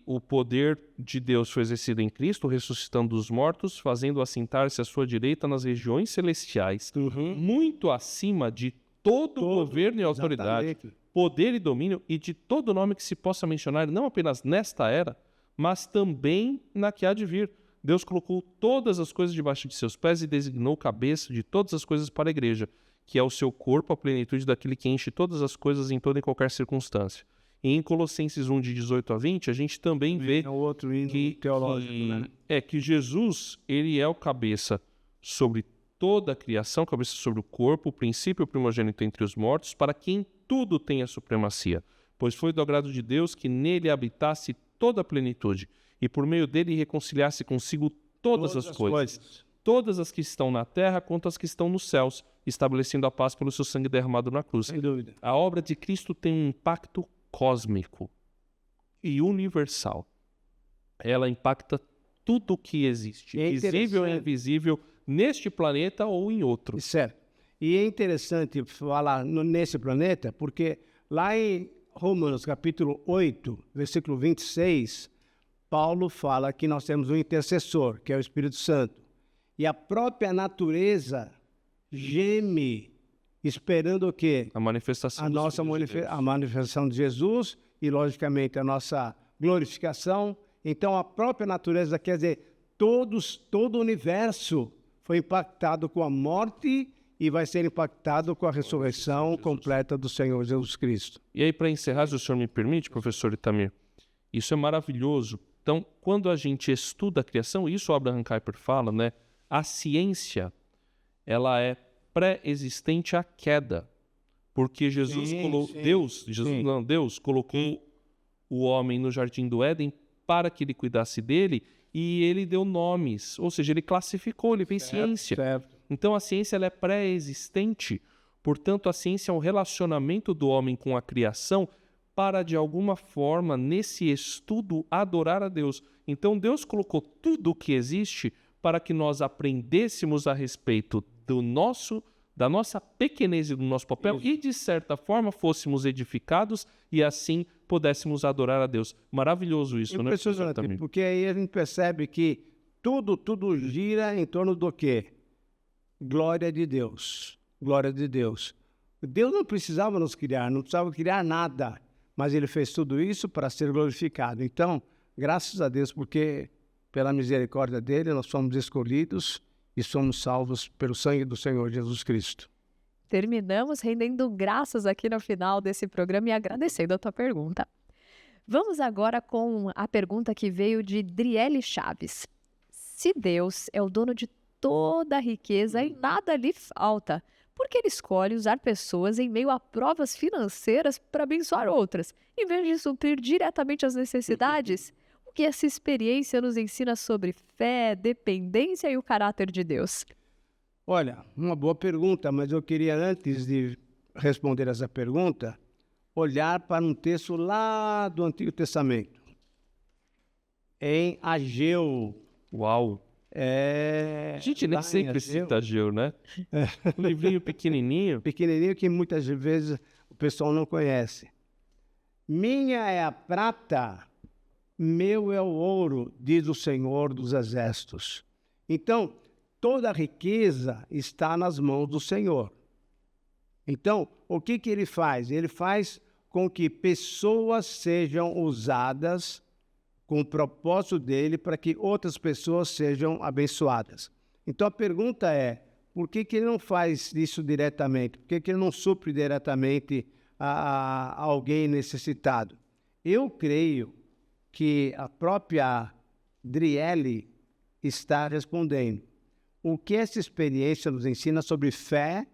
o poder de Deus foi exercido em Cristo, ressuscitando os mortos, fazendo assentar-se à sua direita nas regiões celestiais, muito acima de todo governo e autoridade, Exatamente. poder e domínio e de todo nome que se possa mencionar, não apenas nesta era, mas também na que há de vir. Deus colocou todas as coisas debaixo de seus pés e designou cabeça de todas as coisas para a igreja, que é o seu corpo, a plenitude daquele que enche todas as coisas em toda e qualquer circunstância. E em Colossenses 1, de 18 a 20, a gente também vê É um outro hino teológico, né? que Jesus, ele é o cabeça sobre toda a criação, cabeça sobre o corpo, o princípio primogênito entre os mortos, para quem tudo tem a supremacia. Pois foi do agrado de Deus que nele habitasse toda a plenitude, e por meio dele reconciliasse consigo todas as coisas, todas as que estão na terra quanto as que estão nos céus, estabelecendo a paz pelo seu sangue derramado na cruz. Sem dúvida. A obra de Cristo tem um impacto cósmico e universal. Ela impacta tudo o que existe, É visível e interessante. invisível, neste planeta ou em outro. Certo. E é interessante falar nesse planeta, porque lá em Romanos capítulo 8, versículo 26, Paulo fala que nós temos um intercessor, que é o Espírito Santo. E a própria natureza geme, esperando o quê? A manifestação A dos nossa filhos de Deus. a manifestação de Jesus e, logicamente, a nossa glorificação. Então, a própria natureza, quer dizer, todo o universo foi impactado com a morte e vai ser impactado com a ressurreição completa do Senhor Jesus Cristo. E aí, para encerrar, se o senhor me permite, professor Itamir, isso é maravilhoso. Então, quando a gente estuda a criação, isso o Abraham Kuyper fala, né? A ciência, ela é pré-existente à queda. Porque Deus colocou o homem no jardim do Éden para que ele cuidasse dele e ele deu nomes, ou seja, ele classificou, ele fez ciência. Certo. Então a ciência ela é pré-existente, portanto a ciência é um relacionamento do homem com a criação para de alguma forma nesse estudo adorar a Deus. Então Deus colocou tudo o que existe para que nós aprendêssemos a respeito da nossa pequenez e do nosso papel e de certa forma fôssemos edificados e assim pudéssemos adorar a Deus. Maravilhoso isso, né? Impressionante, porque aí a gente percebe que tudo gira em torno do quê? Glória de Deus. Glória de Deus. Deus não precisava nos criar, não precisava criar nada, mas Ele fez tudo isso para ser glorificado. Então, graças a Deus, porque pela misericórdia dEle nós somos escolhidos e somos salvos pelo sangue do Senhor Jesus Cristo. Terminamos rendendo graças aqui no final desse programa e agradecendo a tua pergunta. Vamos agora com a pergunta que veio de Driele Chaves. Se Deus é o dono de toda a riqueza e nada lhe falta, por que ele escolhe usar pessoas em meio a provas financeiras para abençoar outras, em vez de suprir diretamente as necessidades? O que essa experiência nos ensina sobre fé, dependência e o caráter de Deus? Olha, uma boa pergunta, mas eu queria, antes de responder essa pergunta, olhar para um texto lá do Antigo Testamento, em Ageu. Uau! A gente nem sempre cita Ageu, né? Um livrinho pequenininho. Pequenininho que muitas vezes o pessoal não conhece. Minha é a prata, meu é o ouro, diz o Senhor dos Exércitos. Então, toda a riqueza está nas mãos do Senhor. Então, o que ele faz? Ele faz com que pessoas sejam usadas com o propósito dele para que outras pessoas sejam abençoadas. Então, a pergunta é, por que ele não faz isso diretamente? Por que ele não supre diretamente a alguém necessitado? Eu creio que a própria Driele está respondendo. O que essa experiência nos ensina sobre fé,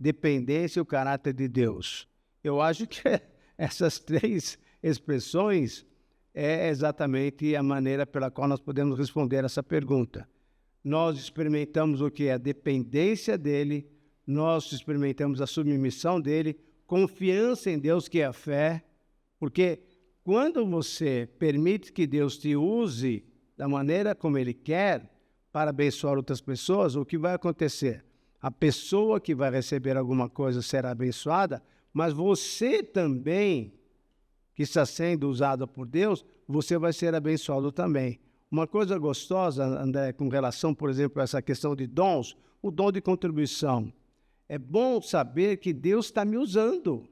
dependência e o caráter de Deus? Eu acho que essas três expressões é exatamente a maneira pela qual nós podemos responder essa pergunta. Nós experimentamos o que é a dependência dele, nós experimentamos a submissão dele, confiança em Deus, que é a fé, porque quando você permite que Deus te use da maneira como ele quer para abençoar outras pessoas, o que vai acontecer? A pessoa que vai receber alguma coisa será abençoada, mas você também, que está sendo usado por Deus, você vai ser abençoado também. Uma coisa gostosa, André, com relação, por exemplo, a essa questão de dons, o dom de contribuição. É bom saber que Deus está me usando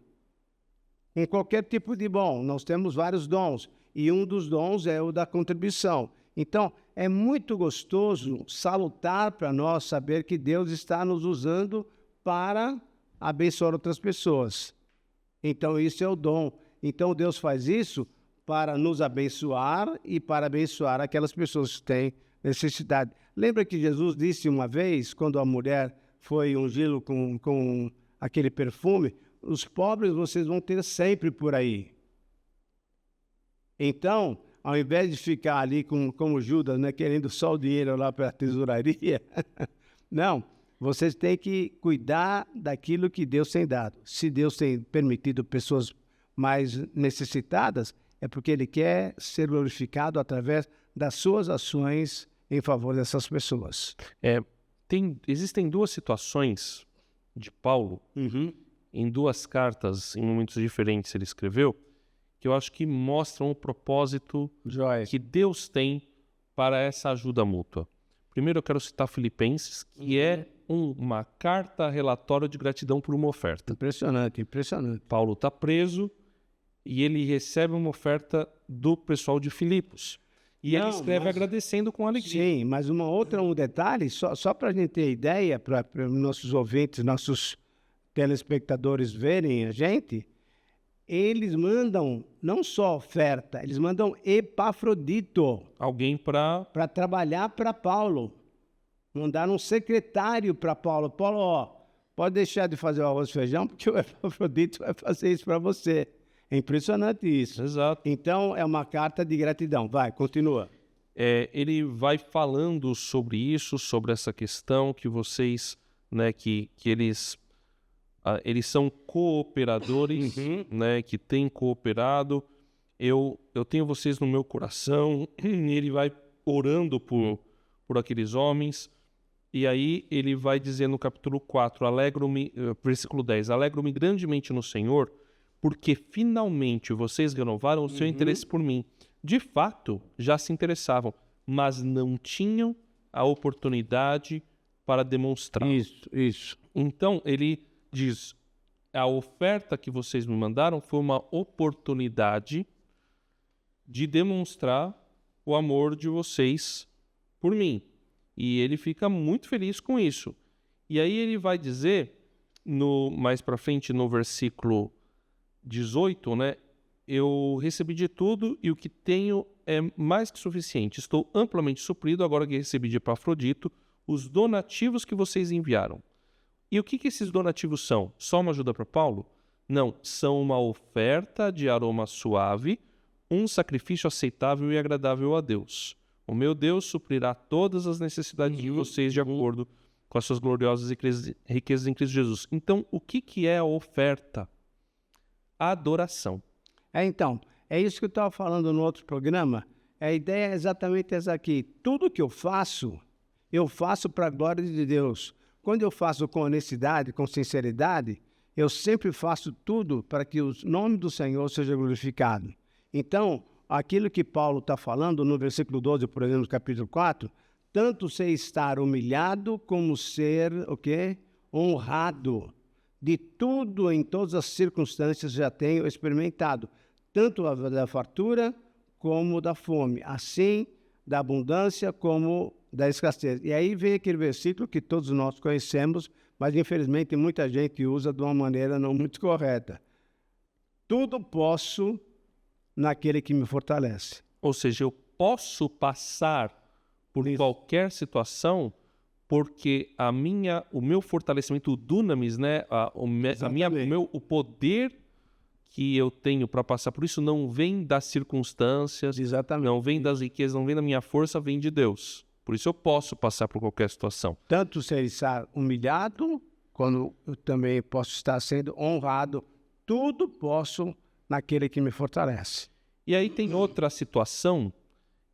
em qualquer tipo de dom. Nós temos vários dons, e um dos dons é o da contribuição. Então, é muito gostoso, salutar para nós saber que Deus está nos usando para abençoar outras pessoas. Então, isso é o dom. Então, Deus faz isso para nos abençoar e para abençoar aquelas pessoas que têm necessidade. Lembra que Jesus disse uma vez, quando a mulher foi ungí-lo com aquele perfume, os pobres vocês vão ter sempre por aí. Então, ao invés de ficar ali como Judas, né, querendo só o dinheiro lá para a tesouraria, não, vocês têm que cuidar daquilo que Deus tem dado. Se Deus tem permitido pessoas mais necessitadas, é porque Ele quer ser glorificado através das suas ações em favor dessas pessoas. Existem duas situações de Paulo, em duas cartas, em momentos diferentes ele escreveu, que eu acho que mostram o propósito que Deus tem para essa ajuda mútua. Primeiro eu quero citar Filipenses, que é uma carta relatório de gratidão por uma oferta. Impressionante, impressionante. Paulo está preso e ele recebe uma oferta do pessoal de Filipos. E ele escreve agradecendo com alegria. Sim, mas um detalhe, só para a gente ter ideia, para nossos ouvintes, nossos telespectadores verem a gente, eles mandam não só oferta, eles mandam Epafrodito. Alguém para trabalhar para Paulo. Mandaram um secretário para Paulo. Paulo, pode deixar de fazer o arroz e feijão, porque o Epafrodito vai fazer isso para você. É impressionante isso. Exato. Então, é uma carta de gratidão. Vai, continua. Ele vai falando sobre isso, sobre essa questão que vocês, né, que eles são cooperadores, né, que têm cooperado. Eu tenho vocês no meu coração. Ele vai orando por aqueles homens. E aí ele vai dizer no capítulo 4, versículo 10, alegro-me grandemente no Senhor, porque finalmente vocês renovaram o seu interesse por mim. De fato, já se interessavam, mas não tinham a oportunidade para demonstrar. Isso. Então, ele diz, a oferta que vocês me mandaram foi uma oportunidade de demonstrar o amor de vocês por mim. E ele fica muito feliz com isso. E aí ele vai dizer, mais para frente, no versículo 18, né? Eu recebi de tudo e o que tenho é mais que suficiente. Estou amplamente suprido agora que recebi de Epafrodito os donativos que vocês enviaram. E o que esses donativos são? Só uma ajuda para Paulo? Não, são uma oferta de aroma suave, um sacrifício aceitável e agradável a Deus. O meu Deus suprirá todas as necessidades de vocês de acordo com as suas gloriosas riquezas em Cristo Jesus. Então, o que é a oferta? A adoração. Então, é isso que eu estava falando no outro programa. A ideia é exatamente essa aqui. Tudo que eu faço para a glória de Deus. Quando eu faço com honestidade, com sinceridade, eu sempre faço tudo para que o nome do Senhor seja glorificado. Então, aquilo que Paulo está falando no versículo 12, por exemplo, no capítulo 4, tanto ser estar humilhado como ser, honrado. De tudo, em todas as circunstâncias, já tenho experimentado, tanto da fartura como da fome, assim da abundância como da escassez. E aí vem aquele versículo que todos nós conhecemos, mas infelizmente muita gente usa de uma maneira não muito correta. Tudo posso naquele que me fortalece. Ou seja, eu posso passar por qualquer situação porque o meu fortalecimento, o dunamis, né, o poder que eu tenho para passar por isso não vem das circunstâncias, Exatamente. não vem das riquezas, não vem da minha força, vem de Deus. Por isso eu posso passar por qualquer situação. Tanto ser estar humilhado, quando eu também posso estar sendo honrado. Tudo posso naquele que me fortalece. E aí tem outra situação,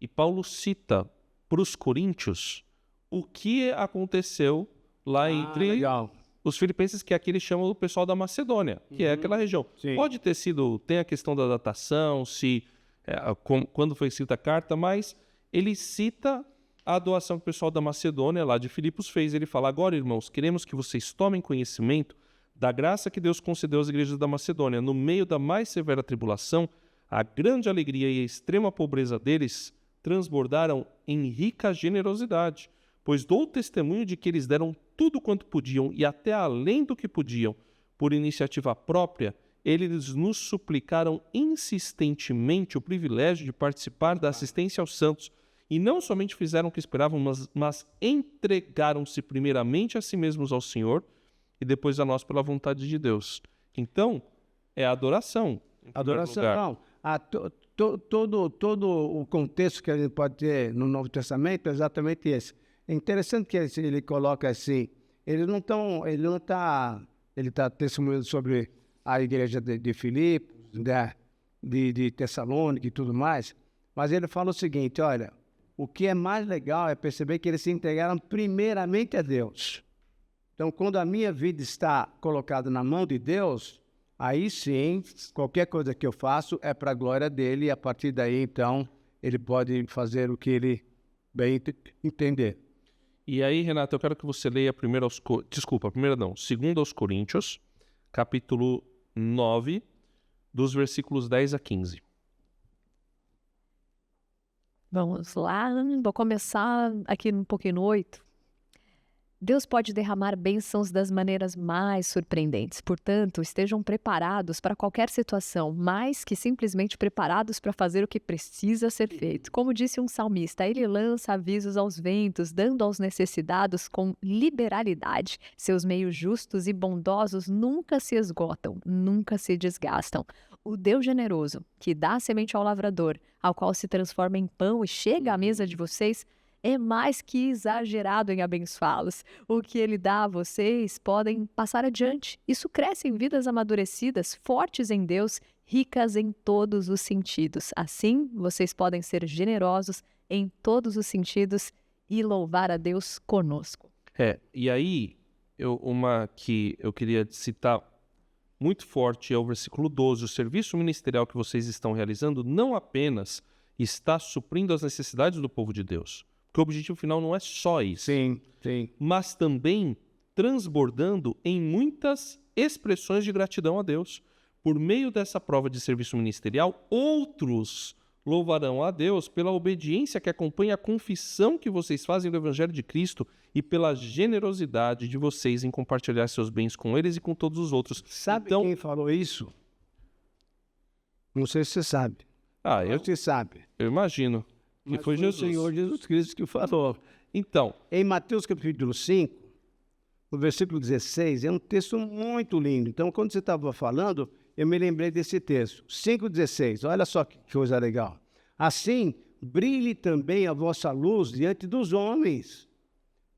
e Paulo cita para os coríntios o que aconteceu lá entre Legal. os filipenses, que aqui eles chamam o pessoal da Macedônia, que é aquela região. Sim. Pode ter sido, tem a questão da datação, quando foi escrita a carta, mas ele cita a doação que o pessoal da Macedônia, lá de Filipos, fez. Ele fala: agora, irmãos, queremos que vocês tomem conhecimento da graça que Deus concedeu às igrejas da Macedônia. No meio da mais severa tribulação, a grande alegria e a extrema pobreza deles transbordaram em rica generosidade, pois dou testemunho de que eles deram tudo quanto podiam e até além do que podiam. Por iniciativa própria, eles nos suplicaram insistentemente o privilégio de participar da assistência aos santos, e não somente fizeram o que esperavam, mas entregaram-se primeiramente a si mesmos ao Senhor e depois a nós pela vontade de Deus. Então, é adoração. Adoração, não. Todo o contexto que a gente pode ter no Novo Testamento é exatamente esse. É interessante que ele coloca assim, ele está testemunhando sobre a igreja de Filipos, né, de Tessalônica e tudo mais, mas ele fala o seguinte: olha, o que é mais legal é perceber que eles se entregaram primeiramente a Deus. Então, quando a minha vida está colocada na mão de Deus, aí sim, qualquer coisa que eu faço é para a glória dele, e a partir daí, então, ele pode fazer o que ele bem entender. E aí, Renato, eu quero que você leia primeiro segundo aos Coríntios, capítulo 9, dos versículos 10 a 15. Vamos lá, vou começar aqui um pouquinho no 8. Deus pode derramar bênçãos das maneiras mais surpreendentes. Portanto, estejam preparados para qualquer situação, mais que simplesmente preparados para fazer o que precisa ser feito. Como disse um salmista, ele lança avisos aos ventos, dando aos necessitados com liberalidade. Seus meios justos e bondosos nunca se esgotam, nunca se desgastam. O Deus generoso, que dá a semente ao lavrador, ao qual se transforma em pão e chega à mesa de vocês, é mais que exagerado em abençoá-los. O que ele dá a vocês podem passar adiante. Isso cresce em vidas amadurecidas, fortes em Deus, ricas em todos os sentidos. Assim, vocês podem ser generosos em todos os sentidos e louvar a Deus conosco. E aí, uma que eu queria citar muito forte é o versículo 12. O serviço ministerial que vocês estão realizando não apenas está suprindo as necessidades do povo de Deus, porque o objetivo final não é só isso. Sim. Mas também transbordando em muitas expressões de gratidão a Deus. Por meio dessa prova de serviço ministerial, outros louvarão a Deus pela obediência que acompanha a confissão que vocês fazem do Evangelho de Cristo e pela generosidade de vocês em compartilhar seus bens com eles e com todos os outros. Sabe quem falou isso? Não sei se você sabe. Você sabe. Eu imagino. Que foi Jesus. O Senhor Jesus Cristo que falou. Então, em Mateus capítulo 5, no versículo 16, é um texto muito lindo. Então, quando você estava falando, eu me lembrei desse texto. 5,16, olha só que coisa legal. Assim, brilhe também a vossa luz diante dos homens,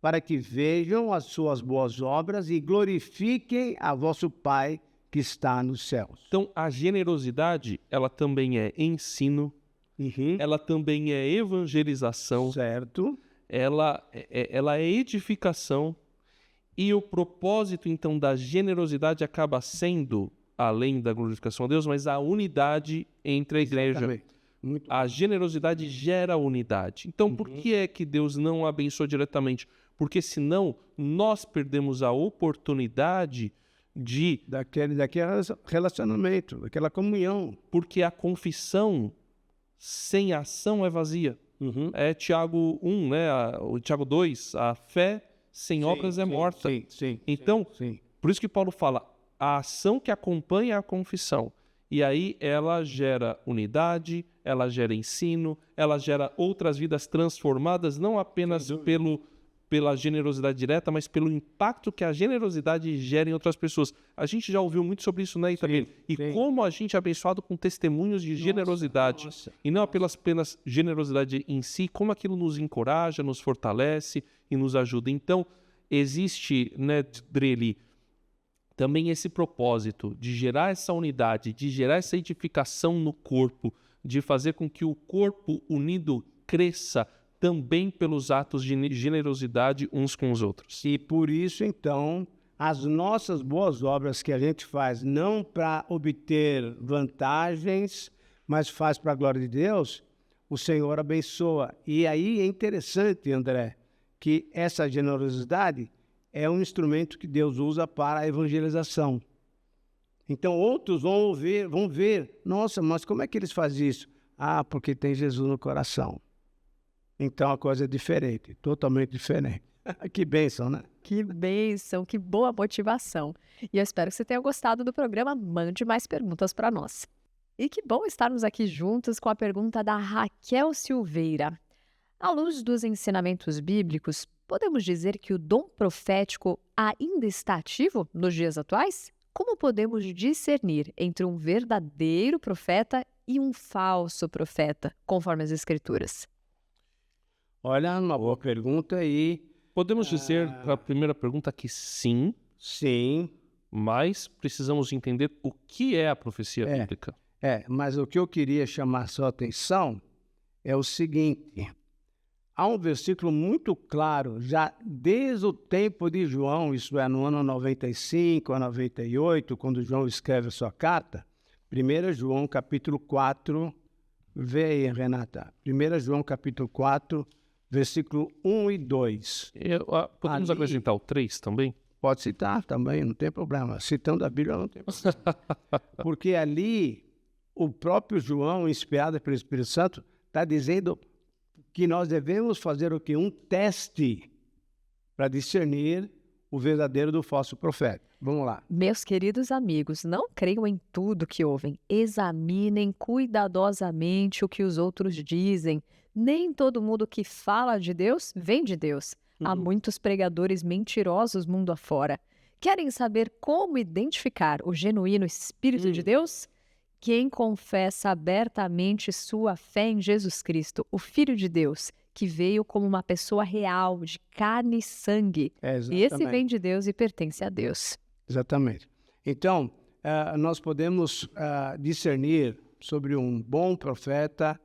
para que vejam as suas boas obras e glorifiquem a vosso Pai que está nos céus. Então, a generosidade, ela também é ensino, ela também é evangelização, certo? Ela é edificação, e o propósito, então, da generosidade acaba sendo, além da glorificação a Deus, mas a unidade entre a igreja. A generosidade gera unidade. Então, por que é que Deus não abençoa diretamente? Porque senão nós perdemos a oportunidade daquele relacionamento, daquela comunhão. Porque a confissão sem ação é vazia. É Tiago 1, né? O Tiago 2, a fé sem obras é morta. Então, por isso que Paulo fala, a ação que acompanha a confissão. E aí ela gera unidade, ela gera ensino, ela gera outras vidas transformadas, não apenas pela generosidade direta, mas pelo impacto que a generosidade gera em outras pessoas. A gente já ouviu muito sobre isso, né, Itamir? E sim. como a gente é abençoado com testemunhos de generosidade. Nossa. E não apenas generosidade em si, como aquilo nos encoraja, nos fortalece e nos ajuda. Então, existe, né, Dreli, também esse propósito de gerar essa unidade, de gerar essa edificação no corpo, de fazer com que o corpo unido cresça também pelos atos de generosidade uns com os outros. E por isso, então, as nossas boas obras que a gente faz, não para obter vantagens, mas faz para a glória de Deus, o Senhor abençoa. E aí é interessante, André, que essa generosidade é um instrumento que Deus usa para a evangelização. Então, outros vão ver, nossa, mas como é que eles fazem isso? Ah, porque tem Jesus no coração. Então, a coisa é diferente, totalmente diferente. Que bênção, né? Que bênção, que boa motivação. E eu espero que você tenha gostado do programa. Mande mais perguntas para nós. E que bom estarmos aqui juntos com a pergunta da Raquel Silveira. À luz dos ensinamentos bíblicos, podemos dizer que o dom profético ainda está ativo nos dias atuais? Como podemos discernir entre um verdadeiro profeta e um falso profeta, conforme as Escrituras? Olha, uma boa pergunta aí. Podemos dizer, a primeira pergunta, que sim, Sim, mas precisamos entender o que é a profecia bíblica. mas o que eu queria chamar sua atenção é o seguinte. Há um versículo muito claro, já desde o tempo de João, isso é, no ano 95 a 98, quando João escreve a sua carta, 1 João capítulo 4, vê aí, Renata, 1 João capítulo 4, versículo 1 e 2. Podemos Ali- acrescentar o 3 também? Pode citar também, não tem problema. Citando a Bíblia não tem problema. Porque ali, o próprio João, inspirado pelo Espírito Santo, está dizendo que nós devemos fazer o quê? Um teste para discernir o verdadeiro do falso profeta. Vamos lá. Meus queridos amigos, não creiam em tudo que ouvem. Examinem cuidadosamente o que os outros dizem. Nem todo mundo que fala de Deus vem de Deus. Há muitos pregadores mentirosos mundo afora. Querem saber como identificar o genuíno Espírito de Deus? Quem confessa abertamente sua fé em Jesus Cristo, o Filho de Deus, que veio como uma pessoa real, de carne e sangue. E esse vem de Deus e pertence a Deus. Exatamente. Então, nós podemos discernir sobre um bom profeta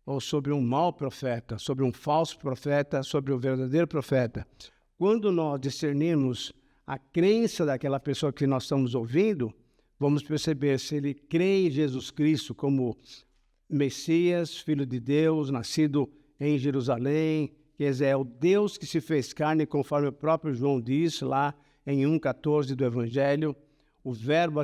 ou sobre um mau profeta, sobre um falso profeta, sobre o verdadeiro profeta. Quando nós discernirmos a crença daquela pessoa que nós estamos ouvindo, vamos perceber se ele crê em Jesus Cristo como Messias, Filho de Deus, nascido em Jerusalém, quer dizer, é o Deus que se fez carne, conforme o próprio João diz lá em 1,14 do Evangelho. O Verbo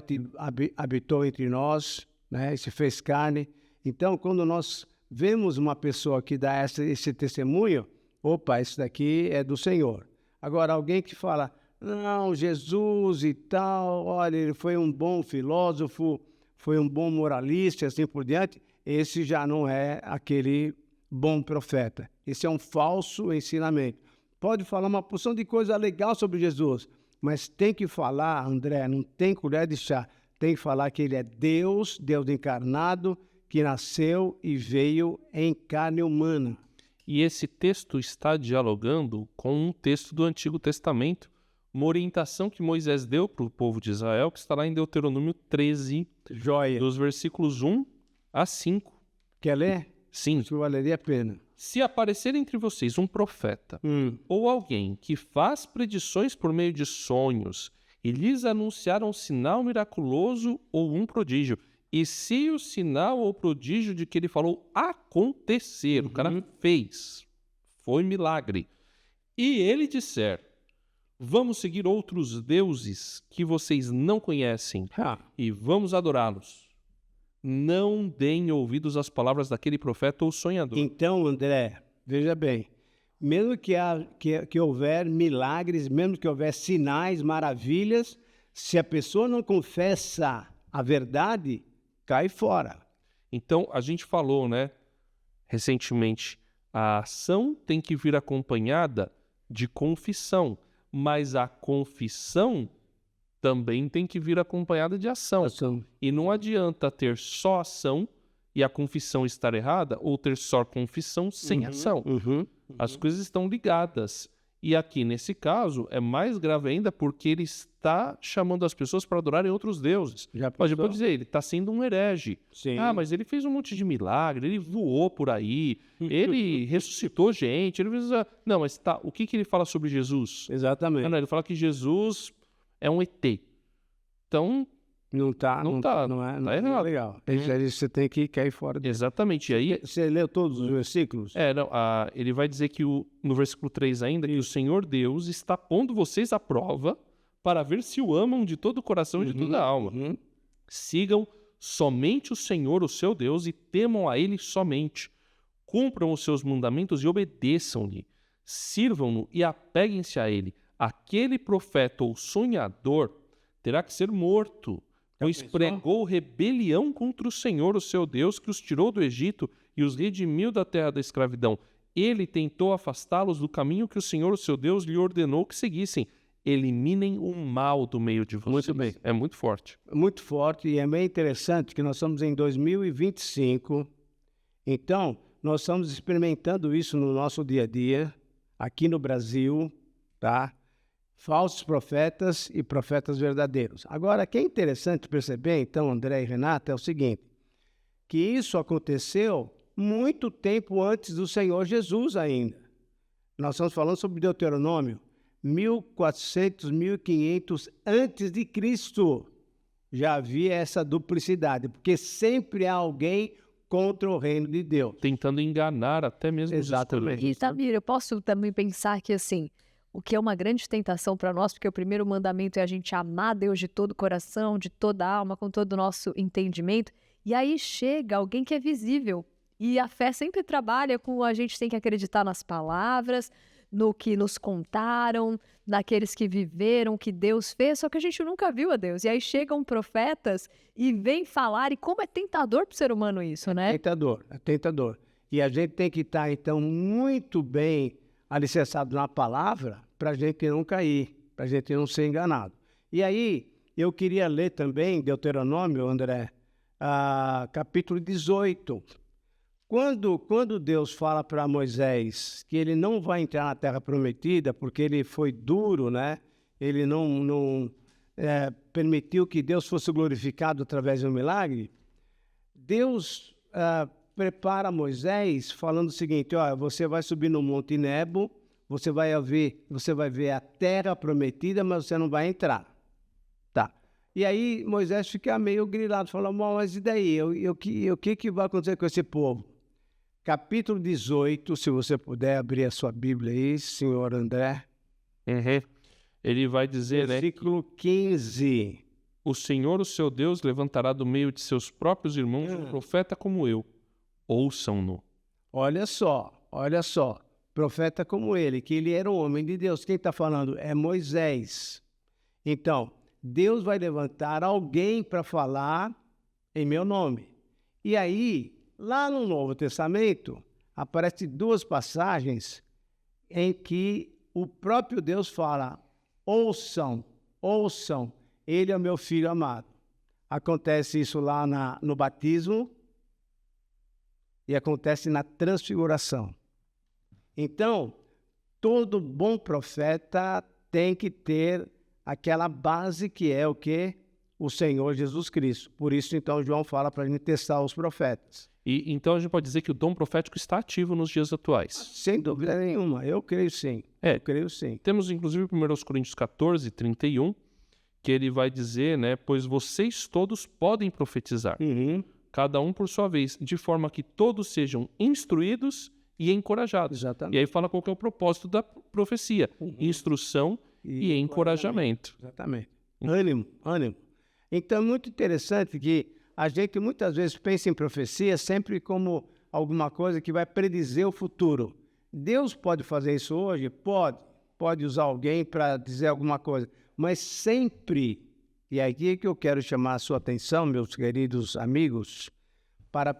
habitou entre nós, né, e se fez carne. Então, quando nós vemos uma pessoa que dá esse testemunho, opa, isso daqui é do Senhor. Agora, alguém que fala, não, Jesus e tal, olha, ele foi um bom filósofo, foi um bom moralista e assim por diante, esse já não é aquele bom profeta. Esse é um falso ensinamento. Pode falar uma porção de coisa legal sobre Jesus, mas tem que falar, André, não tem colher de chá, tem que falar que ele é Deus, Deus encarnado, que nasceu e veio em carne humana. E esse texto está dialogando com um texto do Antigo Testamento, uma orientação que Moisés deu para o povo de Israel, que está lá em Deuteronômio 13, Joia. dos versículos 1 a 5. Quer ler? Sim. Acho que valeria a pena. Se aparecer entre vocês um profeta ou alguém que faz predições por meio de sonhos e lhes anunciar um sinal miraculoso ou um prodígio, e se o sinal ou prodígio de que ele falou acontecer, o cara fez, foi milagre, e ele disser, vamos seguir outros deuses que vocês não conhecem e vamos adorá-los, não deem ouvidos às palavras daquele profeta ou sonhador. Então, André, veja bem, mesmo que houver milagres, mesmo que houver sinais, maravilhas, se a pessoa não confessa a verdade, cai fora. Então, a gente falou, né, recentemente, a ação tem que vir acompanhada de confissão, mas a confissão também tem que vir acompanhada de ação. E não adianta ter só ação e a confissão estar errada, ou ter só confissão sem ação. As coisas estão ligadas. E aqui, nesse caso, é mais grave ainda porque ele está chamando as pessoas para adorarem outros deuses. Pode dizer, ele está sendo um herege. Sim. Ah, mas ele fez um monte de milagre, ele voou por aí, ele ressuscitou gente. Ele fez... Não, mas tá, o que ele fala sobre Jesus? Exatamente. Não, ele fala que Jesus é um ET. Então, Não é errado. legal. Você tem que cair fora disso. Exatamente. E aí, Você leu todos os versículos? ele vai dizer que no versículo 3 ainda, que o Senhor Deus está pondo vocês à prova para ver se o amam de todo o coração e de toda a alma. Sigam somente o Senhor, o seu Deus, e temam a Ele somente. Cumpram os seus mandamentos e obedeçam-lhe. Sirvam-no e apeguem-se a Ele. Aquele profeta ou sonhador terá que ser morto, pois pregou rebelião contra o Senhor, o seu Deus, que os tirou do Egito e os redimiu da terra da escravidão. Ele tentou afastá-los do caminho que o Senhor, o seu Deus, lhe ordenou que seguissem. Eliminem o mal do meio de vocês. Muito bem. É muito forte. Muito forte, e é bem interessante que nós estamos em 2025, então nós estamos experimentando isso no nosso dia a dia, aqui no Brasil, tá? Falsos profetas e profetas verdadeiros. Agora, o que é interessante perceber, então, André e Renata, é o seguinte, que isso aconteceu muito tempo antes do Senhor Jesus ainda. Nós estamos falando sobre Deuteronômio, 1400, 1500 antes de Cristo. Já havia essa duplicidade, porque sempre há alguém contra o reino de Deus. Tentando enganar até mesmo os Exatamente. escolhidos. E, Tamir, eu posso também pensar que, assim, o que é uma grande tentação para nós, porque o primeiro mandamento é a gente amar Deus de todo o coração, de toda a alma, com todo o nosso entendimento. E aí chega alguém que é visível. E a fé sempre trabalha com a gente tem que acreditar nas palavras, no que nos contaram, naqueles que viveram, que Deus fez, só que a gente nunca viu a Deus. E aí chegam profetas e vêm falar, e como é tentador para o ser humano isso, né? É tentador. E a gente tem que estar, então, muito bem alicerçado na palavra para a gente não cair, para a gente não ser enganado. E aí, eu queria ler também Deuteronômio, André, capítulo 18. Quando Deus fala para Moisés que ele não vai entrar na terra prometida porque ele foi duro, né? Ele não permitiu que Deus fosse glorificado através de um milagre, Deus prepara Moisés falando o seguinte, ó, você vai subir no Monte Nebo, você vai ver a terra prometida, mas você não vai entrar. Tá. E aí Moisés fica meio grilado, fala, mas e daí? O que vai acontecer com esse povo? Capítulo 18, se você puder abrir a sua Bíblia aí, senhor André. Ele vai dizer, versículo 15. O Senhor, o seu Deus, levantará do meio de seus próprios irmãos um profeta como eu. Ouçam-no. Olha só. Profeta como ele, que ele era um homem de Deus. Quem está falando é Moisés. Então, Deus vai levantar alguém para falar em meu nome. E aí, lá no Novo Testamento, aparecem duas passagens em que o próprio Deus fala, ouçam, ele é o meu filho amado. Acontece isso lá no batismo e acontece na transfiguração. Então, todo bom profeta tem que ter aquela base que é o quê? O Senhor Jesus Cristo. Por isso, então, João fala para a gente testar os profetas. E então a gente pode dizer que o dom profético está ativo nos dias atuais. Sem dúvida nenhuma, eu creio sim. Eu creio sim. Temos, inclusive, 1 Coríntios 14, 31, que ele vai dizer, né, pois vocês todos podem profetizar, cada um por sua vez, de forma que todos sejam instruídos e encorajados. Exatamente. E aí fala qual que é o propósito da profecia, instrução e encorajamento. Exatamente. Ânimo. Então é muito interessante que a gente muitas vezes pensa em profecia sempre como alguma coisa que vai predizer o futuro. Deus pode fazer isso hoje? Pode usar alguém para dizer alguma coisa, mas sempre, e aqui é que eu quero chamar a sua atenção, meus queridos amigos, para 1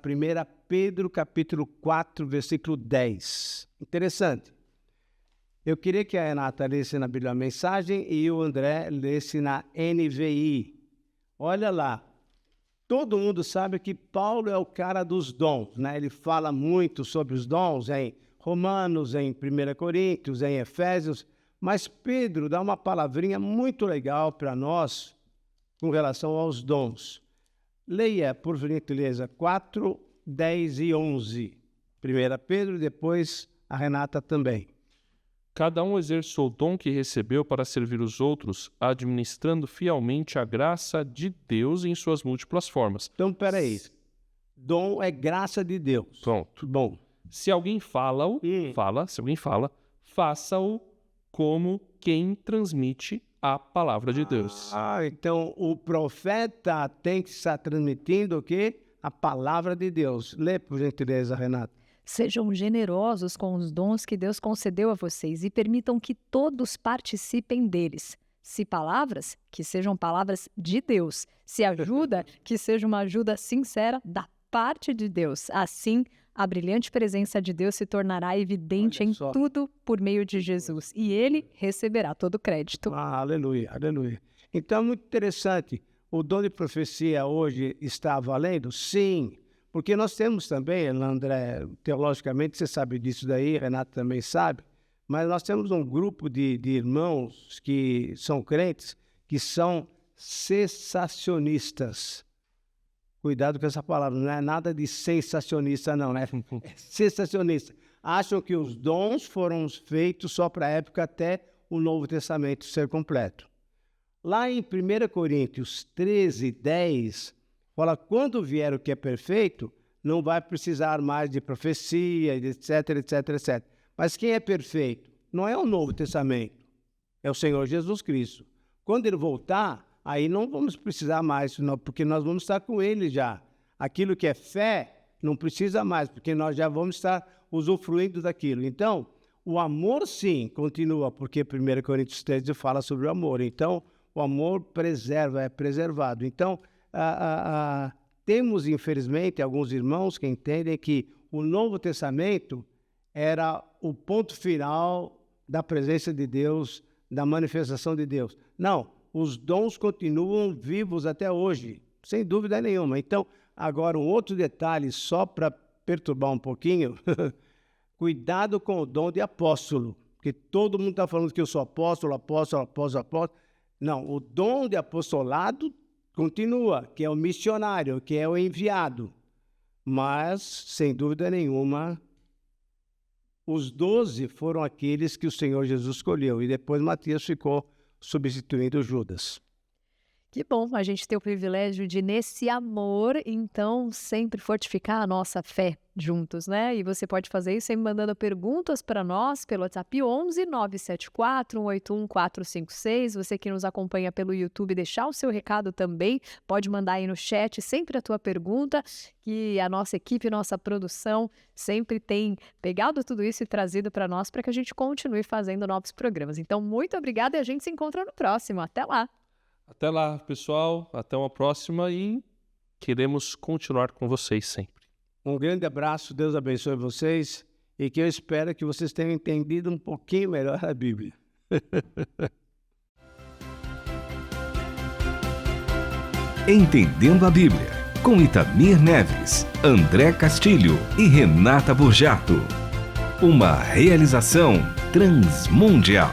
Pedro capítulo 4, versículo 10. Interessante. Eu queria que a Renata lesse na Bíblia a Mensagem e o André lesse na NVI. Olha lá, todo mundo sabe que Paulo é o cara dos dons, né? Ele fala muito sobre os dons em Romanos, em 1 Coríntios, em Efésios, mas Pedro dá uma palavrinha muito legal para nós com relação aos dons. Leia, por gentileza, 4, 10 e 11. Primeiro Pedro, depois a Renata também. Cada um exerce o dom que recebeu para servir os outros, administrando fielmente a graça de Deus em suas múltiplas formas. Então, peraí. Dom é graça de Deus. Pronto. Bom. Se alguém se alguém fala, faça-o como quem transmite a palavra de Deus. Então o profeta tem que estar transmitindo o quê? A palavra de Deus. Lê, por gentileza, Renata. Sejam generosos com os dons que Deus concedeu a vocês e permitam que todos participem deles. Se palavras, que sejam palavras de Deus. Se ajuda, que seja uma ajuda sincera da parte de Deus. Assim, a brilhante presença de Deus se tornará evidente em tudo por meio de Jesus. E ele receberá todo o crédito. Aleluia, aleluia. Então, muito interessante. O dom de profecia hoje está valendo? Sim. Porque nós temos também, André, teologicamente, você sabe disso daí, Renato também sabe, mas nós temos um grupo de irmãos que são crentes, que são cessacionistas. Cuidado com essa palavra, não é nada de sensacionista não, né? É cessacionista. Acham que os dons foram feitos só para a época até o Novo Testamento ser completo. Lá em 1 Coríntios 13, 10... fala, quando vier o que é perfeito, não vai precisar mais de profecia, etc, etc, etc. Mas quem é perfeito? Não é o Novo Testamento, é o Senhor Jesus Cristo. Quando ele voltar, aí não vamos precisar mais, não, porque nós vamos estar com ele já. Aquilo que é fé, não precisa mais, porque nós já vamos estar usufruindo daquilo. Então, o amor sim continua, porque 1 Coríntios 13 fala sobre o amor. Então, o amor preserva, é preservado. Então, temos, infelizmente, alguns irmãos que entendem que o Novo Testamento era o ponto final da presença de Deus, da manifestação de Deus. Não, os dons continuam vivos até hoje, sem dúvida nenhuma. Então, agora um outro detalhe, só para perturbar um pouquinho, cuidado com o dom de apóstolo, porque todo mundo está falando que eu sou apóstolo, apóstolo, apóstolo, apóstolo. Não, o dom de apostolado continua, que é o missionário, que é o enviado. Mas, sem dúvida nenhuma, os 12 foram aqueles que o Senhor Jesus escolheu. E depois Matias ficou substituindo Judas. Que bom a gente ter o privilégio de, nesse amor, então, sempre fortificar a nossa fé juntos, né? E você pode fazer isso sempre mandando perguntas para nós pelo WhatsApp 11 974 181 456. Você que nos acompanha pelo YouTube, deixar o seu recado também, pode mandar aí no chat sempre a tua pergunta, que a nossa equipe, nossa produção sempre tem pegado tudo isso e trazido para nós para que a gente continue fazendo novos programas. Então, muito obrigada e a gente se encontra no próximo. Até lá! Até lá, pessoal. Até uma próxima e queremos continuar com vocês sempre. Um grande abraço, Deus abençoe vocês e que eu espero que vocês tenham entendido um pouquinho melhor a Bíblia. Entendendo a Bíblia, com Itamir Neves, André Castilho e Renata Burjato. Uma realização transmundial.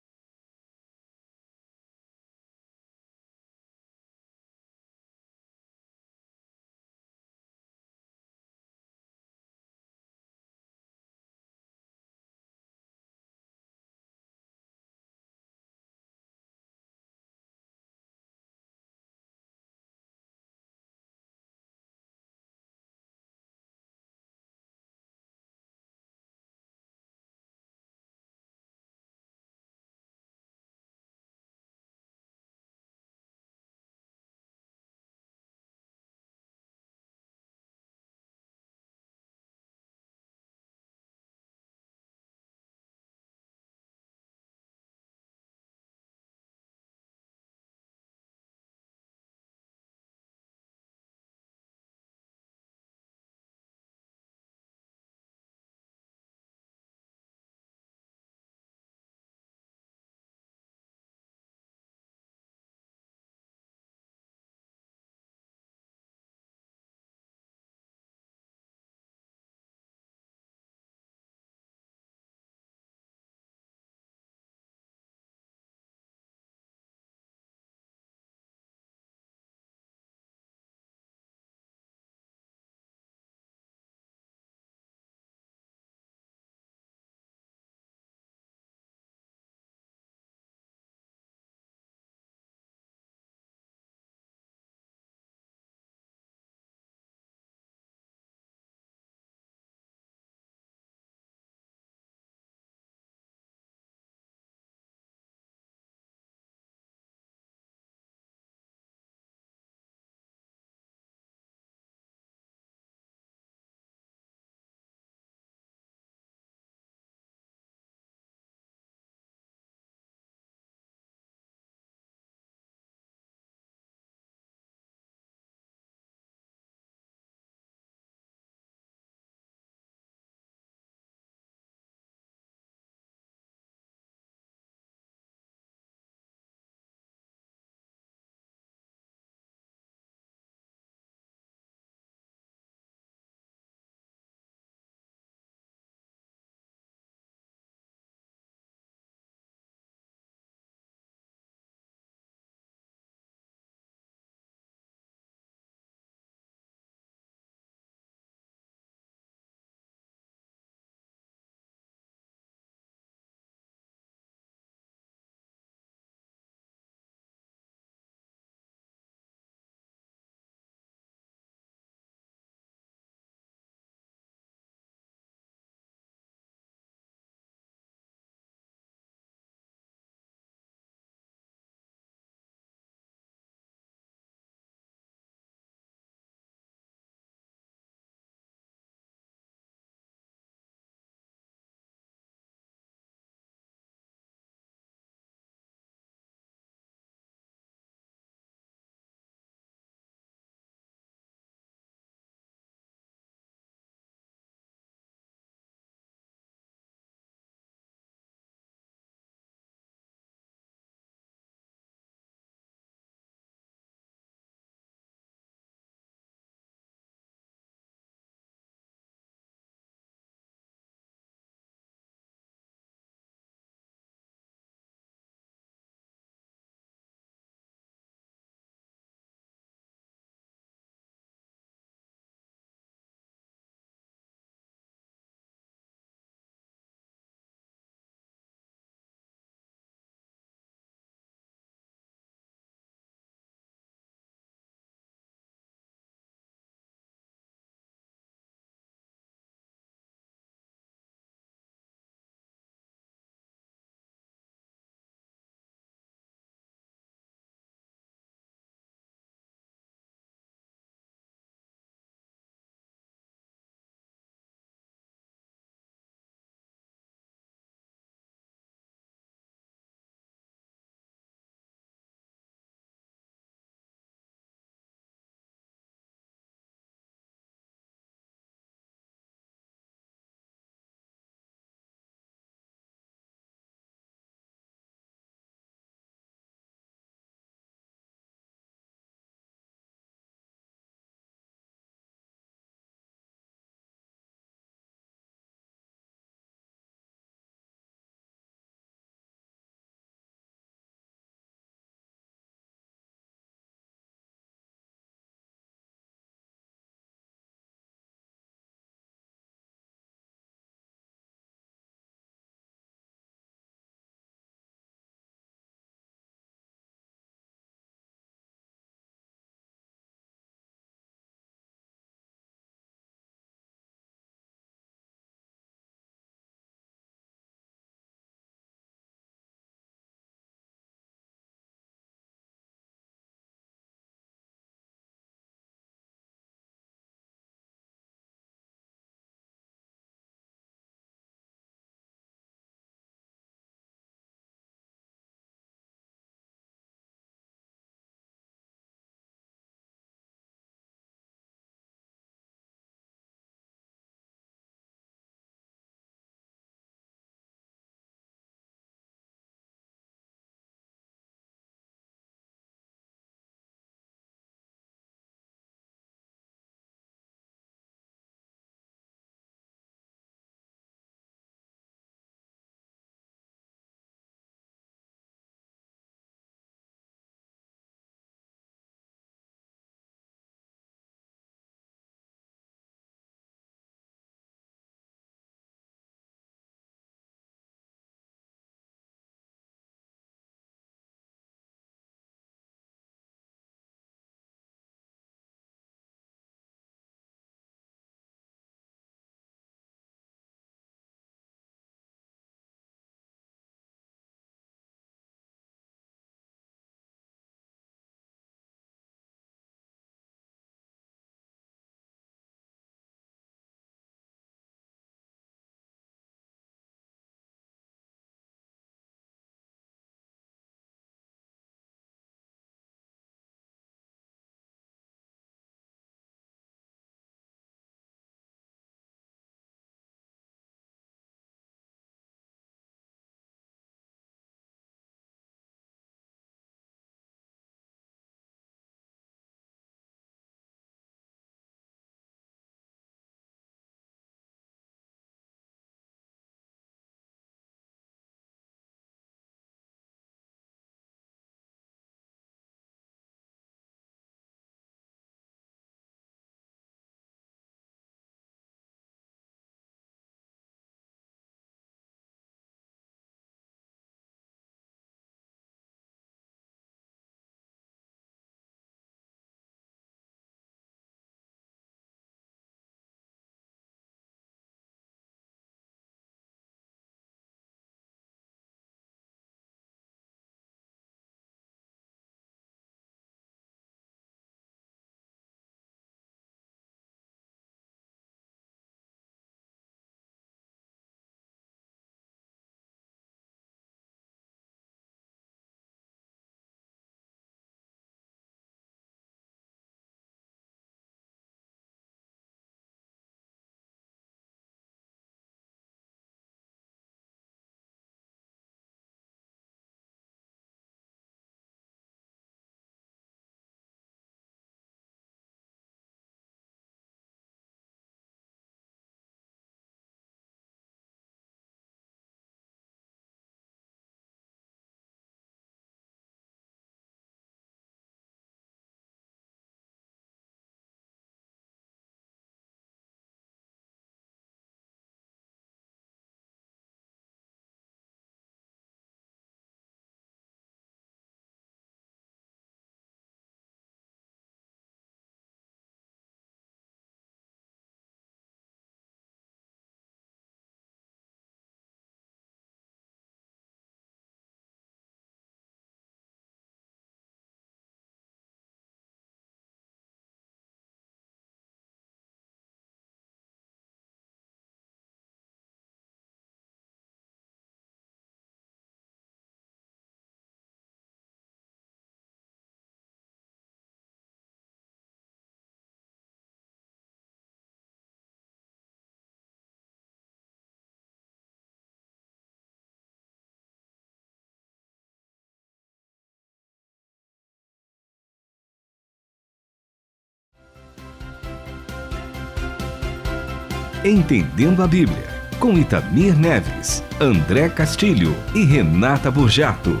Entendendo a Bíblia, com Itamir Neves, André Castilho e Renata Burjato.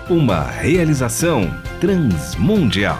Uma realização Transmundial.